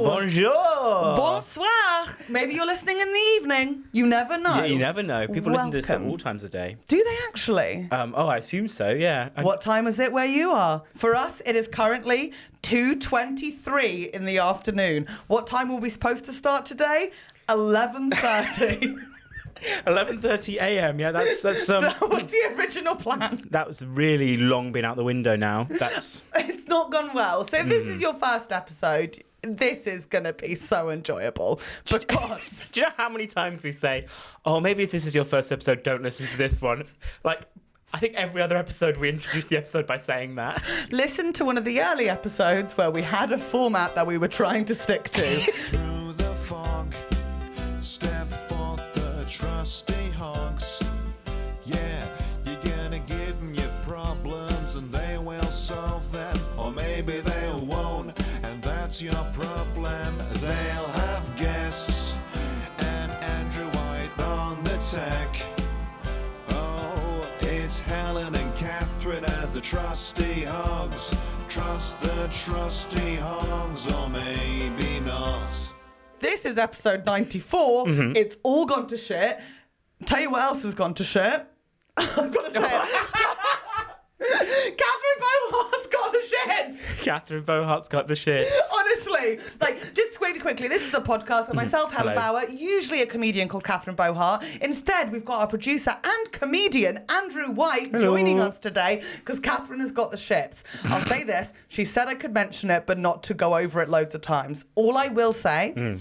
Bonjour. Bonsoir. Maybe you're listening in the evening. You never know. You never know. People listen to this at all times of day. Do they actually? I assume so, yeah. What time is it where you are? For us, it is currently 2:23 in the afternoon. What time were we supposed to start today? 11:30. 11:30 a.m. Yeah, that's That was the original plan. That was really long been out the window now. It's not gone well. So if this is your first episode, this is going to be so enjoyable because... Do you know how many times we say, oh, maybe if this is your first episode, don't listen to this one? Like, I think every other episode we introduce the episode by saying that. Listen to one of the early episodes where we had a format that we were trying to stick to. Through the fog, step forth the trusty hogs. Yeah, you're gonna give them your problems and they will solve them. Or maybe they won't, and that's your problem. They'll have guests and Andrew White on the tech. Oh, it's Helen and Catherine as the trusty hogs. Trust the trusty hogs, or maybe not. This is episode 94. Mm-hmm. It's all gone to shit. Tell you what else has gone to shit. I've got to say it. Catherine Bohart's got the shits. Catherine Bohart's got the shit. Honestly, like, just really quickly, this is a podcast with myself, Helen Hello. Bauer, usually a comedian called Catherine Bohart. Instead, we've got our producer and comedian, Andrew White, joining us today because Catherine has got the shits. I'll say this, she said I could mention it, but not to go over it loads of times. All I will say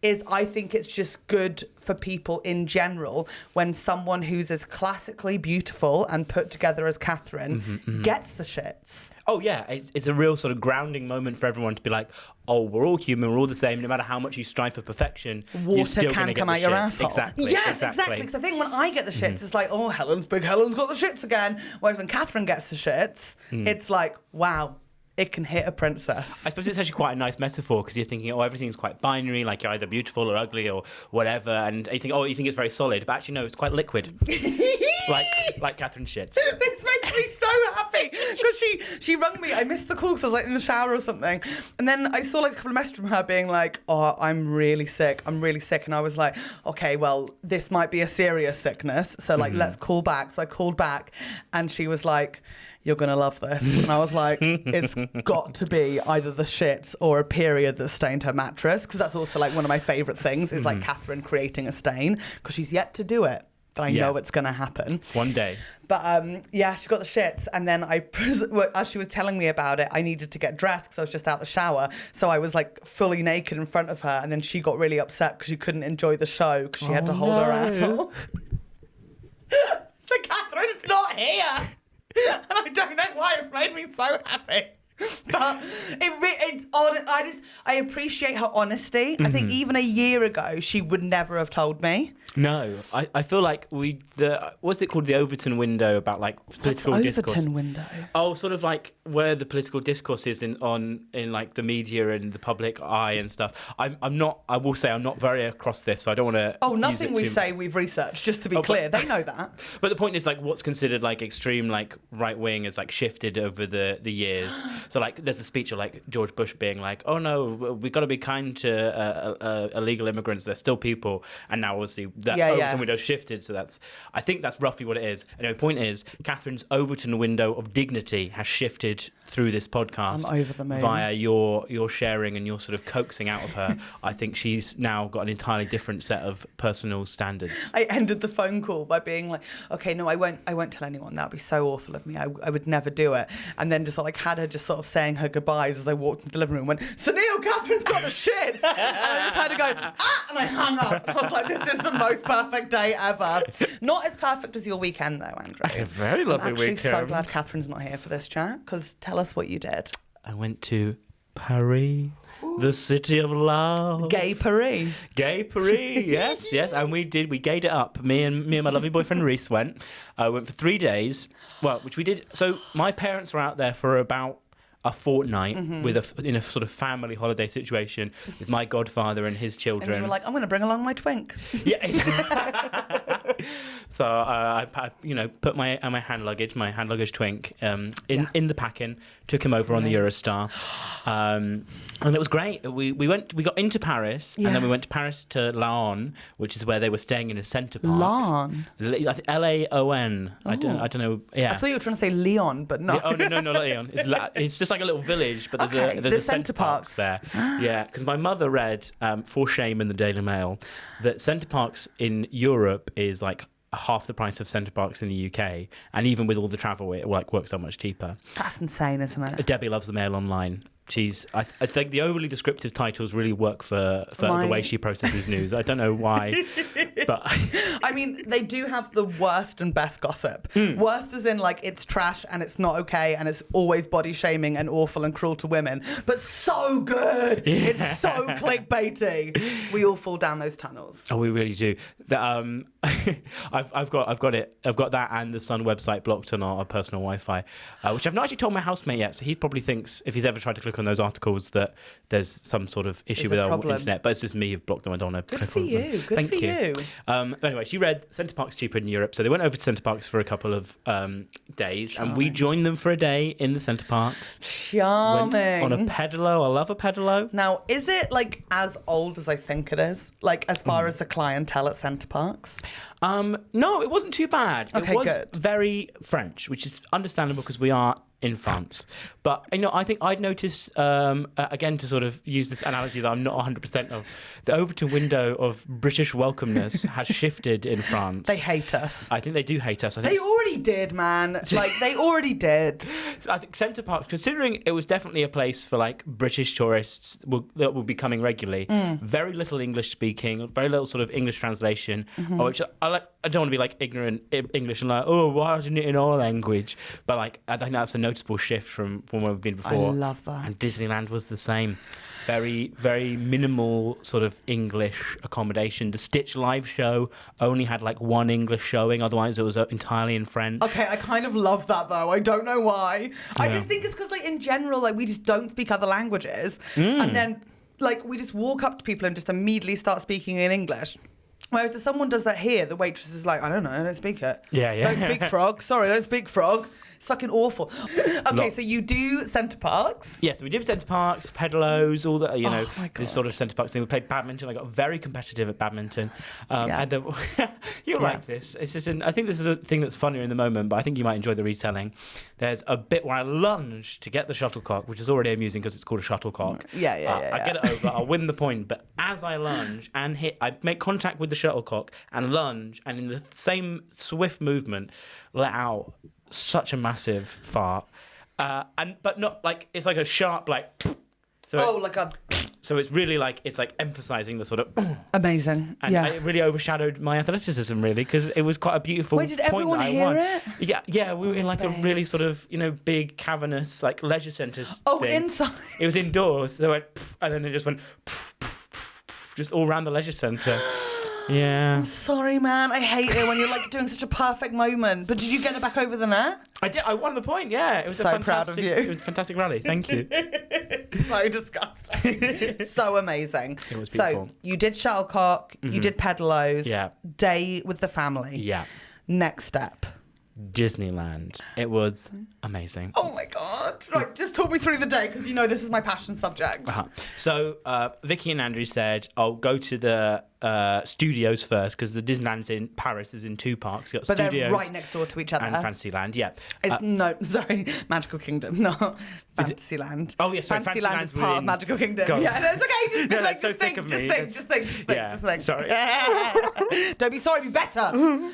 is I think it's just good for people in general when someone who's as classically beautiful and put together as Catherine gets the shits. Oh, yeah, it's a real sort of grounding moment for everyone to be like, oh, we're all human, we're all the same, no matter how much you strive for perfection, you're Water still can gonna come get out the your shits. asshole. Exactly. Yes, exactly. Because I think when I get the shits, it's like, oh, Helen's got the shits again. Whereas when Catherine gets the shits, it's like, wow, it can hit a princess. I suppose it's actually quite a nice metaphor because you're thinking, oh, everything's quite binary, like you're either beautiful or ugly or whatever, and you think, oh, you think it's very solid, but actually no, it's quite liquid. like Catherine shits. This makes me so happy because she rung me. I missed the call because I was like in the shower or something, and then I saw like a couple of messages from her being like, "Oh, I'm really sick. I'm really sick," and I was like, "Okay, well, this might be a serious sickness, so like let's call back." So I called back, and she was like, "You're gonna love this," and I was like, "It's got to be either the shits or a period that stained her mattress," because that's also like one of my favourite things is like Catherine creating a stain because she's yet to do it. But I know it's going to happen. One day. But yeah, she got the shits. And then as she was telling me about it, I needed to get dressed because I was just out the shower. So I was like fully naked in front of her. And then she got really upset because she couldn't enjoy the show because she had to hold her asshole. So Catherine, it's not here. And I don't know why it's made me so happy. But I appreciate her honesty. I think even a year ago, she would never have told me. No, I feel like what's it called, the Overton window about like political discourse. Overton window. Oh, sort of like where the political discourse is in like the media and the public eye and stuff. I will say I'm not very across this, so I don't want to. Oh, nothing we say we've researched. Just to be clear, they know that. But the point is, like, what's considered like extreme, like right wing, has like shifted over the years. So like, there's a speech of like George Bush being like, "Oh no, we've got to be kind to illegal immigrants. They're still people," and now obviously that Overton window shifted. So I think that's roughly what it is. Anyway, point is, Catherine's Overton window of dignity has shifted through this podcast. I'm over the moon. Via your sharing and your sort of coaxing out of her. I think she's now got an entirely different set of personal standards. I ended the phone call by being like, "Okay, no, I won't tell anyone. That'd be so awful of me. I would never do it." And then just like had her just sort of saying her goodbyes as I walked into the living room. Went, "So Neil, Catherine's got the shit," and I just had to go, "Ah!" and I hung up. I was like, "This is the most perfect day ever." Not as perfect as your weekend though, Andrew. I had a very lovely weekend. I'm actually so glad Catherine's not here for this chat because tell us what you did. I went to Paris. The city of love. Gay Paris. Gay Paris, yes. And we gayed it up. Me and my lovely boyfriend Reese went for 3 days. Well, which we did. So my parents were out there for about a fortnight in a sort of family holiday situation with my godfather and his children. And you were like, I'm going to bring along my twink. Yeah. So I put my hand luggage twink in the packing, took him over on the Eurostar, and it was great. We got into Paris, and then we went to Paris to Laon, which is where they were staying in a centre park. Laon? I think Laon. I don't know. Yeah. I thought you were trying to say Leon, but no. No, not Leon. It's just like a little village, but there's a centre parks there. Yeah, because my mother read, for shame in the Daily Mail, that centre parks in Europe is like half the price of centre parks in the UK, and even with all the travel, it works out much cheaper. That's insane, isn't it? Debbie loves the Mail Online. I think the overly descriptive titles really work for the way she processes news. I don't know why, but I mean, they do have the worst and best gossip. Worst as in like it's trash and it's not okay and it's always body shaming and awful and cruel to women, but so good. Yeah. It's so clickbaity. We all fall down those tunnels. Oh, we really do. I've got it. I've got that and the Sun website blocked on our personal Wi-Fi, which I've not actually told my housemate yet. So he probably thinks if he's ever tried to click on those articles that there's some sort of issue with our internet, but it's just me who've blocked them. I don't want to click on them. Good for you. Anyway, she read Centre Parks cheaper in Europe, so they went over to Centre Parks for a couple of days, and we joined them for a day in the Centre Parks. Charming. Went on a pedalo. I love a pedalo. Now, is it like as old as I think it is? Like as far as the clientele at Centre Parks? No, it wasn't too bad. Okay, it was good. very French, which is understandable because we are in France. But, I think I'd noticed, again, to sort of use this analogy that I'm not 100% of, the Overton window of British welcomeness has shifted in France. They hate us. I think they do hate us. They already did, man. Like, they already did. So I think Centre Parks, considering it was definitely a place for, like, British tourists that will be coming regularly, very little English speaking, very little sort of English translation, which I don't want to be, like, ignorant English and like, oh, why isn't it in our language? But, like, I think that's a noticeable shift from where we've been before. I love that. And Disneyland was the same. Very, very minimal sort of English accommodation. The Stitch live show only had like one English showing. Otherwise, it was entirely in French. Okay, I kind of love that though. I don't know why. I just think it's because like in general, like we just don't speak other languages. And then like we just walk up to people and just immediately start speaking in English. Whereas if someone does that here, the waitress is like, I don't know, I don't speak it. Yeah. Don't speak frog. Sorry, don't speak frog. It's fucking awful. Okay, so you do Centre Parks. Yes, we did Centre Parks, pedalos, all that, this sort of Centre Parks thing. We played badminton. I got very competitive at badminton. And then, you'll like this. It's just I think this is a thing that's funnier in the moment, but I think you might enjoy the retelling. There's a bit where I lunge to get the shuttlecock, which is already amusing because it's called a shuttlecock. Yeah. I get it over, I'll win the point, but as I lunge and hit, I make contact with the shuttlecock and lunge, and in the same swift movement, let out such a massive fart, but not like it's like a sharp like. So it's really like it's like emphasising the sort of amazing, and it really overshadowed my athleticism really because it was quite a beautiful. Wait, did point everyone that I hear won. it? Yeah, we were in like a really sort of big cavernous like leisure centre. thing. Inside. It was indoors. So they went and then they just went just all around the leisure centre. Yeah. I'm sorry, man. I hate it when you're like doing such a perfect moment. But did you get it back over the net? I did. I won the point. Yeah, it was so proud of you. It was a fantastic rally. Thank you. So disgusting. So amazing. It was beautiful. So you did shuttlecock. You did pedalos. Yeah. Day with the family. Yeah. Next step. Disneyland. It was amazing. Oh my god! Right, just talk me through the day because this is my passion subject. So Vicky and Andrew said, "I'll go to the studios first because the Disneyland's in Paris is in two parks. You've got but studios they're right next door to each other. and Fantasyland. Yeah, it's Magical Kingdom, not Fantasyland. Oh yes, sorry, Fantasyland is part of Magical Kingdom. God. Yeah, no, it's okay. That's so thick of me. Just think. Sorry. Don't be sorry. Be better.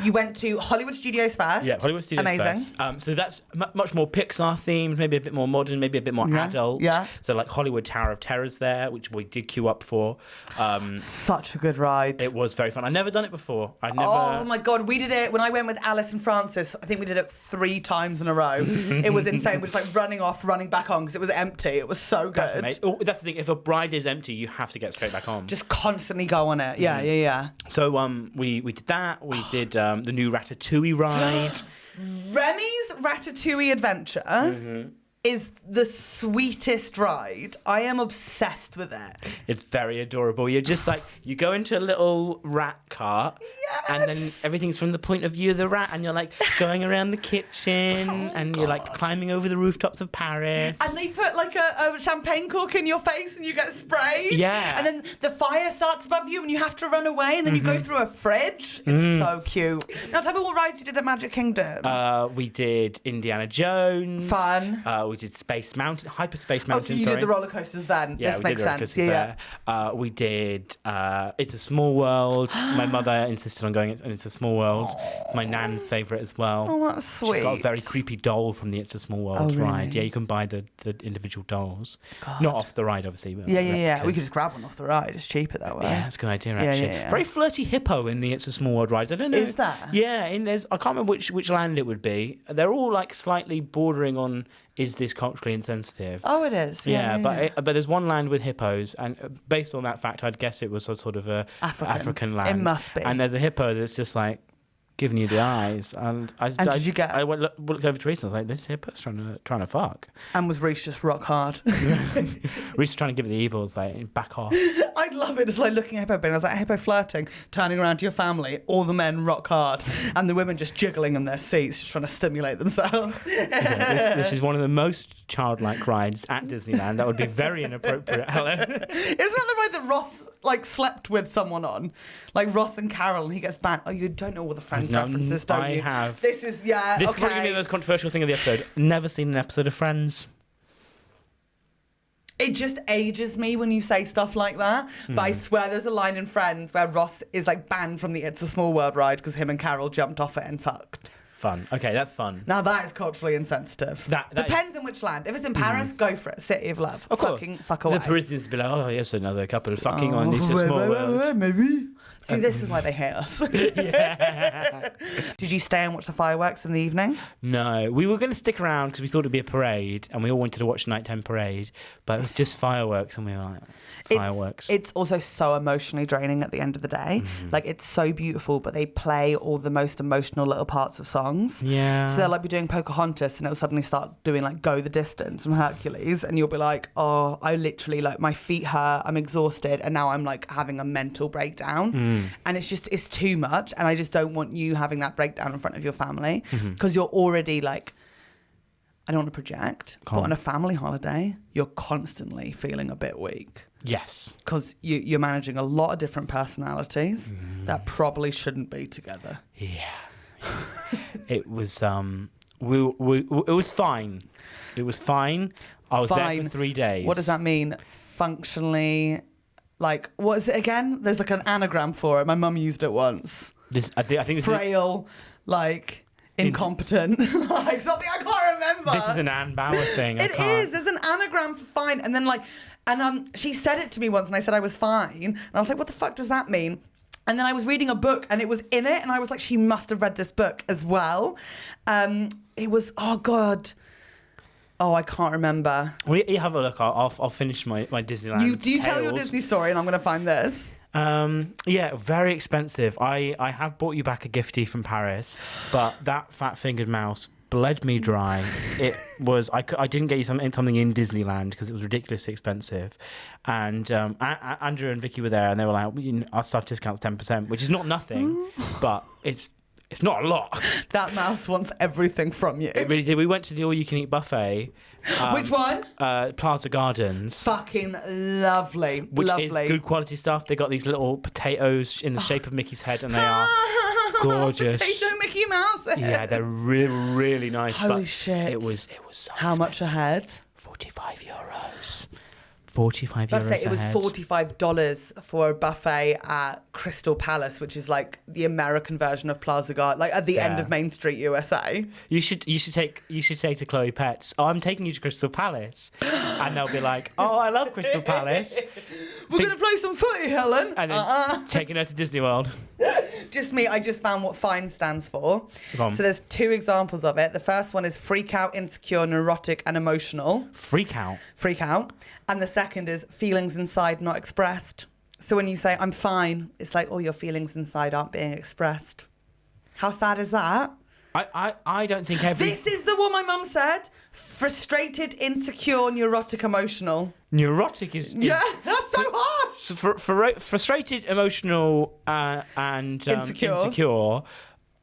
You went to Hollywood Studios first. Yeah, Hollywood Studios Amazing. first. So that's much more Pixar themed, maybe a bit more modern, maybe a bit more adult. Yeah. So like Hollywood Tower of Terror's there, which we did queue up for. Such a good ride. It was very fun. I'd never done it before. Oh my god, we did it when I went with Alice and Francis. I think we did it 3 times in a row. It was insane. We were just like running off, running back on because it was empty. It was so good. That's amazing. Oh, that's the thing. If a ride is empty, you have to get straight back on. Just constantly go on it. Yeah. So we did that. We did the new Ratatouille ride. Remy's Ratatouille Adventure. is the sweetest ride. I am obsessed with it. It's very adorable. You're just like, you go into a little rat cart, and then everything's from the point of view of the rat, and you're like going around the kitchen, and you're like climbing over the rooftops of Paris. And they put like a champagne cork in your face and you get sprayed. Yeah. And then the fire starts above you and you have to run away, and then you go through a fridge. It's so cute. Now tell me what rides you did at Magic Kingdom. We did Indiana Jones. Fun. We did Space Mountain, Hyperspace Mountain. So you did the roller coasters then. Yeah, this makes sense. Yeah. We did It's a Small World. My mother insisted on going, and It's a Small World. It's my nan's favourite as well. Oh, that's sweet. She's got a very creepy doll from the It's a Small World ride. Yeah, you can buy the individual dolls. God. Not off the ride, obviously. But Yeah. We could just grab one off the ride. It's cheaper that way. Yeah, that's a good idea, actually. Yeah. Very flirty hippo in the It's a Small World ride. I don't know. Is that? Yeah, I can't remember which land it would be. They're all like slightly bordering on, is this culturally insensitive? Oh, it is. But there's one land with hippos, and based on that fact, I'd guess it was a sort of a African land. It must be. And there's a hippo that's just like giving you the eyes, and did you get? I looked over to Reese and I was like, "This hippo's trying to fuck." And was Reese just rock hard? Reese was trying to give it the evils, like back off. I'd love it. It's like looking at Hippo, and I was like, Hippo flirting, turning around to your family, all the men rock hard, and the women just jiggling in their seats, just trying to stimulate themselves. This is one of the most childlike rides at Disneyland. That would be very inappropriate, Helen. Isn't that the ride that Ross slept with someone on, like Ross and Carol, and he gets banned? Oh, you don't know all the Friends references, don't you? I have. This is This is probably the most controversial thing of the episode. Never seen an episode of Friends. It just ages me when you say stuff like that. But I swear there's a line in Friends where Ross is like banned from the It's a Small World ride because him and Carol jumped off it and fucked. Fun. Okay, that's fun. Now that is culturally insensitive. That depends in which land. If it's in Paris, go for it. City of Love. Of course. Fuck away. The Parisians be like, oh yes, another couple fucking on It's a Small World. Maybe. See, this is why they hate us. Yeah. Did you stay and watch the fireworks in the evening? No, we were going to stick around because we thought it'd be a parade, and we all wanted to watch the nighttime parade, but it was just fireworks, and we were like, fireworks. It's also so emotionally draining at the end of the day. Like, it's so beautiful, but they play all the most emotional little parts of songs. Yeah. So they'll like be doing Pocahontas, and it'll suddenly start doing like Go the Distance from Hercules, and you'll be like, oh, I literally, like, my feet hurt, I'm exhausted, and now I'm like having a mental breakdown. And it's too much, and I just don't want you having that breakdown in front of your family, because you're already like, I don't want to project, but on a family holiday, you're constantly feeling a bit weak. Yes. Because you're managing a lot of different personalities that probably shouldn't be together. Yeah. It was it was fine. It was fine. I was there for 3 days. What does that mean? Functionally, like, what is it again? There's like an anagram for it. My mum used it once. I think frail, like incompetent, like something I can't remember. This is an Anne Bauer thing. It is. There's an anagram for fine, and then like, and she said it to me once, and I said I was fine, and I was like, what the fuck does that mean? And then I was reading a book, and it was in it, and I was like, she must have read this book as well. It was, oh God. Oh, I can't remember. Well, you have a look. I'll finish my Disneyland You tell your Disney story, and I'm going to find this. Yeah, very expensive. I have bought you back a giftie from Paris, but that fat-fingered mouse bled me dry. It was I didn't get you something in Disneyland because it was ridiculously expensive, and Andrew and Vicky were there, and they were like, our staff discount's 10%, which is not nothing, but it's not a lot. That mouse wants everything from you. It really did. We went to the all-you-can-eat buffet. Which one? Plaza Gardens. Fucking lovely. Which lovely. is good quality stuff. They got these little potatoes in the shape of Mickey's head, and they are gorgeous. Potato Mickey Mouse. Yeah, they're really, really nice. Holy but shit. It was so How much a head? €45. €45 I'd say a it was head. $45 for a buffet at Crystal Palace, which is like the American version of Plaza Garden, like at the end of Main Street, USA. You should say to Chloe Pets, oh, I'm taking you to Crystal Palace, and they'll be like, oh, I love Crystal Palace. We're gonna play some footy, Helen. And then taking her to Disney World. Just me, I just found what FINE stands for. Go on. So there's 2 examples of it. The first one is freak out, insecure, neurotic, and emotional. Freak out. Freak out. And the second is feelings inside not expressed. So when you say, I'm fine, it's like, oh, your feelings inside aren't being expressed. How sad is that? I don't think every... This is the one my mum said. Frustrated, insecure, neurotic, emotional. Neurotic is Yeah, that's so harsh. So frustrated, emotional, and insecure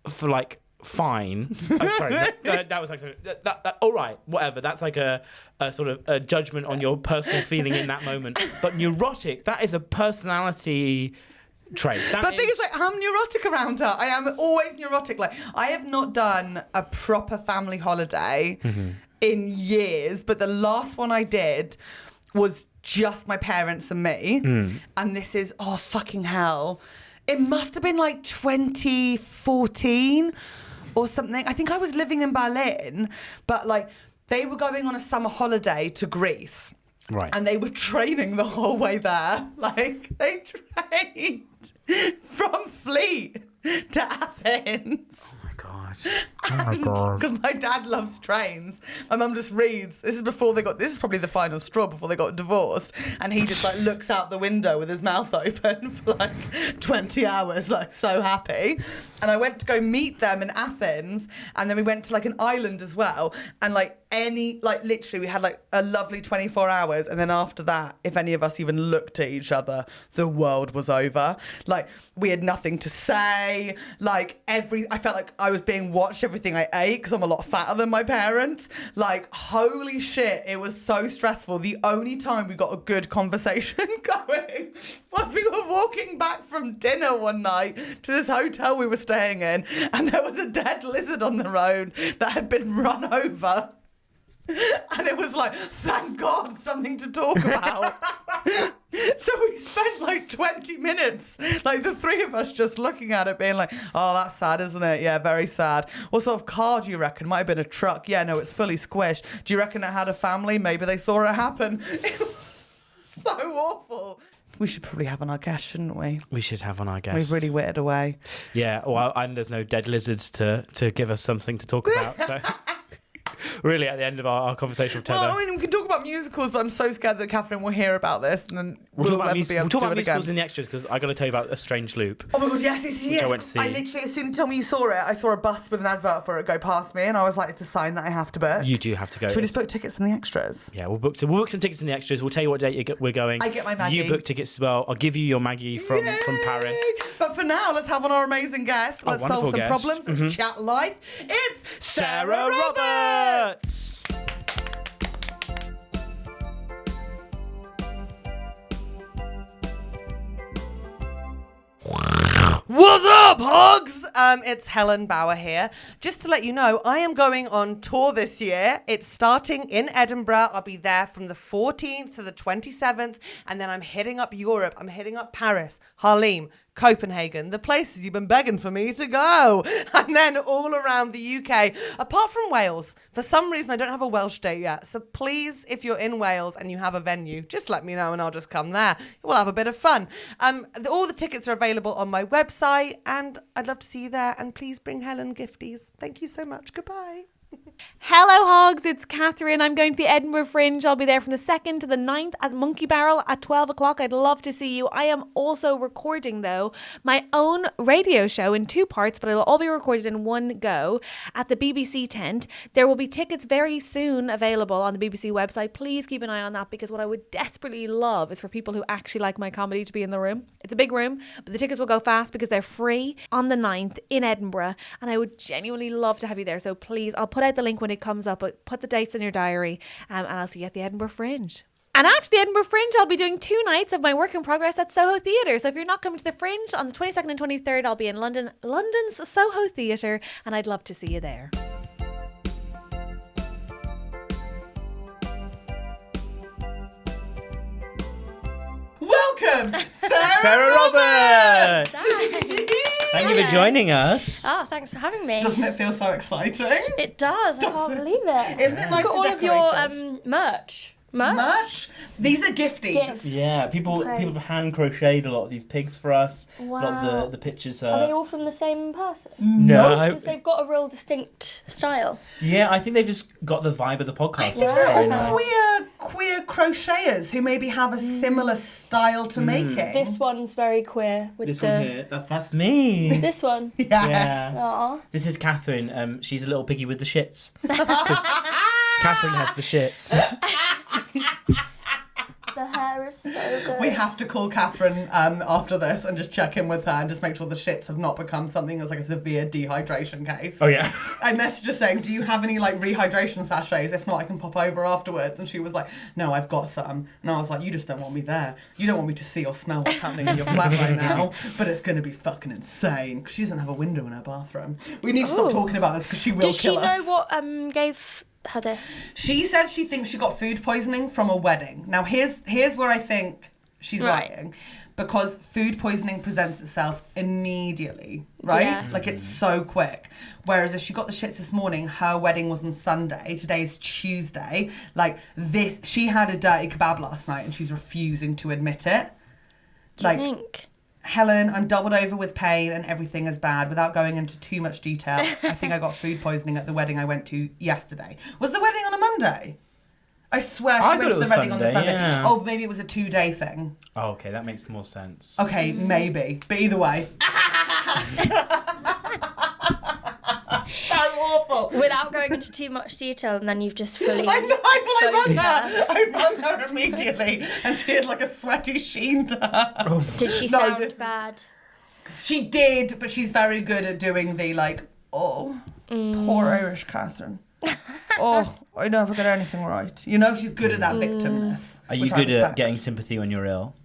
for like fine. I'm sorry, that was like that. All right, whatever. That's like a sort of a judgment on your personal feeling in that moment. But neurotic, that is a personality trait. But the thing is, like, I'm neurotic around her. I am always neurotic. Like, I have not done a proper family holiday in years, but the last one I did was just my parents and me. And this is, oh, fucking hell. It must have been like 2014 or something. I think I was living in Berlin, but like they were going on a summer holiday to Greece. Right. And they were training the whole way there. Like, they trained from Fleet to Athens. Oh my God. Because my dad loves trains. My mum just reads. This is probably the final straw before they got divorced. And he just like looks out the window with his mouth open for like 20 hours, like so happy. And I went to go meet them in Athens. And then we went to like an island as well. And literally we had like a lovely 24 hours. And then after that, if any of us even looked at each other, the world was over. Like, we had nothing to say. Like, I felt like I was being watched everything I ate because I'm a lot fatter than my parents. Like, holy shit, it was so stressful. The only time we got a good conversation going was we were walking back from dinner one night to this hotel we were staying in, and there was a dead lizard on the road that had been run over. And it was like, thank God, something to talk about. So we spent like 20 minutes, like the three of us just looking at it being like, oh, that's sad, isn't it? Yeah, very sad. What sort of car do you reckon? Might have been a truck. Yeah, no, it's fully squished. Do you reckon it had a family? Maybe they saw it happen. It was so awful. We should probably have on our guest, shouldn't we? We should have on our guest. We've really whittled away. Yeah, well, and there's no dead lizards to give us something to talk about, so... Really, at the end of our conversation with Tether. Well, I mean, we can talk about musicals, but I'm so scared that Catherine will hear about this, and then we'll never be able to do it again. musicals in the extras, because I got to tell you about A Strange Loop. Oh my God, yes. I went to see. I literally, as soon as you told me you saw it, I saw a bus with an advert for it go past me, and I was like, it's a sign that I have to book. You do have to go. Should we just book tickets in the extras? Yeah, we'll book some tickets in the extras. We'll tell you what date we're going. I get my Maggie. You book tickets as well. I'll give you your Maggie from Paris. But for now, let's have on our amazing guest. Let's solve some problems. Let's chat live. It's Sarah Roberts! What's up, hogs? It's Helen Bauer here. Just to let you know, I am going on tour this year. It's starting in Edinburgh. I'll be there from the 14th to the 27th, and then I'm hitting up Europe. I'm hitting up Paris, Harlem, Copenhagen, the places you've been begging for me to go. And then all around the UK, apart from Wales. For some reason, I don't have a Welsh date yet. So please, if you're in Wales and you have a venue, just let me know and I'll just come there. We'll have a bit of fun. All the tickets are available on my website, and I'd love to see you there. And please bring Helen gifties. Thank you so much. Goodbye. Hello Hogs, it's Catherine. I'm going to the Edinburgh Fringe. I'll be there from the 2nd to the 9th at Monkey Barrel at 12 o'clock. I'd love to see you. I am also recording though my own radio show in 2 parts, but it'll all be recorded in one go at the BBC tent. There will be tickets very soon available on the BBC website. Please keep an eye on that, because what I would desperately love is for people who actually like my comedy to be in the room. It's a big room, but the tickets will go fast because they're free on the 9th in Edinburgh, and I would genuinely love to have you there. So please, I'll put out the link when it comes up, but put the dates in your diary, and I'll see you at the Edinburgh Fringe. And after the Edinburgh Fringe, I'll be doing 2 nights of my work in progress at Soho Theatre. So if you're not coming to the Fringe, on the 22nd and 23rd, I'll be in London's Soho Theatre, and I'd love to see you there. Welcome, Sarah Roberts! Thank you for joining us. Oh, thanks for having me. Doesn't it feel so exciting? It does. I can't believe it. Isn't it nice Look at all and of your decorated? merch. Merch. These are gifties. Gifts. Yeah, people have hand crocheted a lot of these pigs for us. Wow. A lot of the pictures Are they all from the same person? No. Because they've got a real distinct style. Yeah, I think they've just got the vibe of the podcast. I think they're queer crocheters who maybe have a similar style to making. This one's very queer with This the. one here, that's me. This one. Yes. Yeah. Aw. This is Catherine. She's a little piggy with the shits. 'Cause Catherine has the shits. The hair is so good. We have to call Catherine after this and just check in with her and just make sure the shits have not become something as like a severe dehydration case. Oh yeah. I messaged her saying, do you have any like rehydration sachets? If not, I can pop over afterwards. And she was like, no, I've got some. And I was like, you just don't want me there. You don't want me to see or smell what's happening in your flat right now. But it's going to be fucking insane. 'Cause she doesn't have a window in her bathroom. We need to stop talking about this because she will Does she kill us. know what gave her this? She said she thinks she got food poisoning from a wedding. Now, here's where I think she's Right. lying. Because food poisoning presents itself immediately, right? Yeah. Like, it's so quick. Whereas if she got the shits this morning, her wedding was on Sunday. Today's Tuesday. Like, she had a dirty kebab last night and she's refusing to admit it. Do you think? Helen, I'm doubled over with pain and everything is bad. Without going into too much detail, I think I got food poisoning at the wedding I went to yesterday. Was the wedding on a Monday? I swear she went to the wedding on the Sunday. yeah. Oh, maybe it was a 2-day thing. Oh, okay, that makes more sense. Okay, maybe. But either way. So awful. Without going into too much detail, and then you've just fully I know, exposed her. I rung her immediately and she had like a sweaty sheen to her. Did she No, sound this is- bad? She did, but she's very good at doing the like, poor Irish Catherine. I never get anything right. You know, she's good at that victimness. Are you which I good at respect. getting sympathy when you're ill?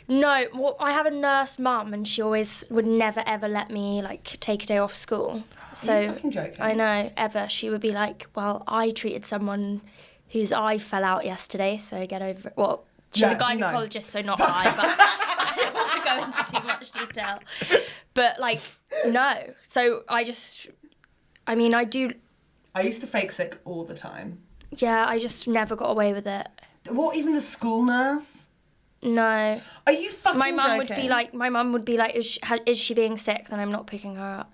No, well, I have a nurse mum, and she always would never ever let me like take a day off school. So Are you fucking joking? I know, ever. She would be like, "Well, I treated someone whose eye fell out yesterday, so get over it." Well, she's Yeah, a gynecologist, so not eye, but I don't want to go into too much detail. But like, no. So I do. I used to fake sick all the time. Yeah, I just never got away with it. What, even a school nurse? No. Are you fucking My mum joking? would be like, is she being sick? Then I'm not picking her up.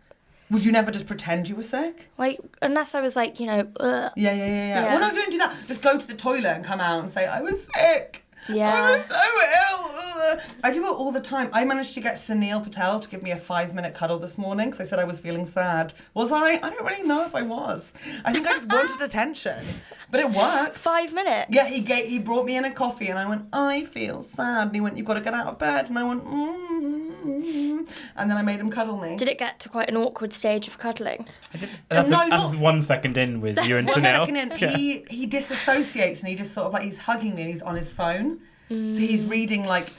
Would you never just pretend you were sick? Like, unless I was like, ugh. Yeah. Well, no, don't do that. Just go to the toilet and come out and say, I was sick. Yeah. I was so ill. Ugh. I do it all the time. I managed to get Sunil Patel to give me a 5-minute cuddle this morning because I said I was feeling sad. Was I? I don't really know if I was. I think I just wanted attention. But it worked. 5 minutes? Yeah, he brought me in a coffee and I went, I feel sad. And he went, you've got to get out of bed. And I went, And then I made him cuddle me. Did it get to quite an awkward stage of cuddling? That's 1 second in with you and 1 Sunil. second in, he disassociates and he just sort of like, he's hugging me and he's on his phone. So he's reading like,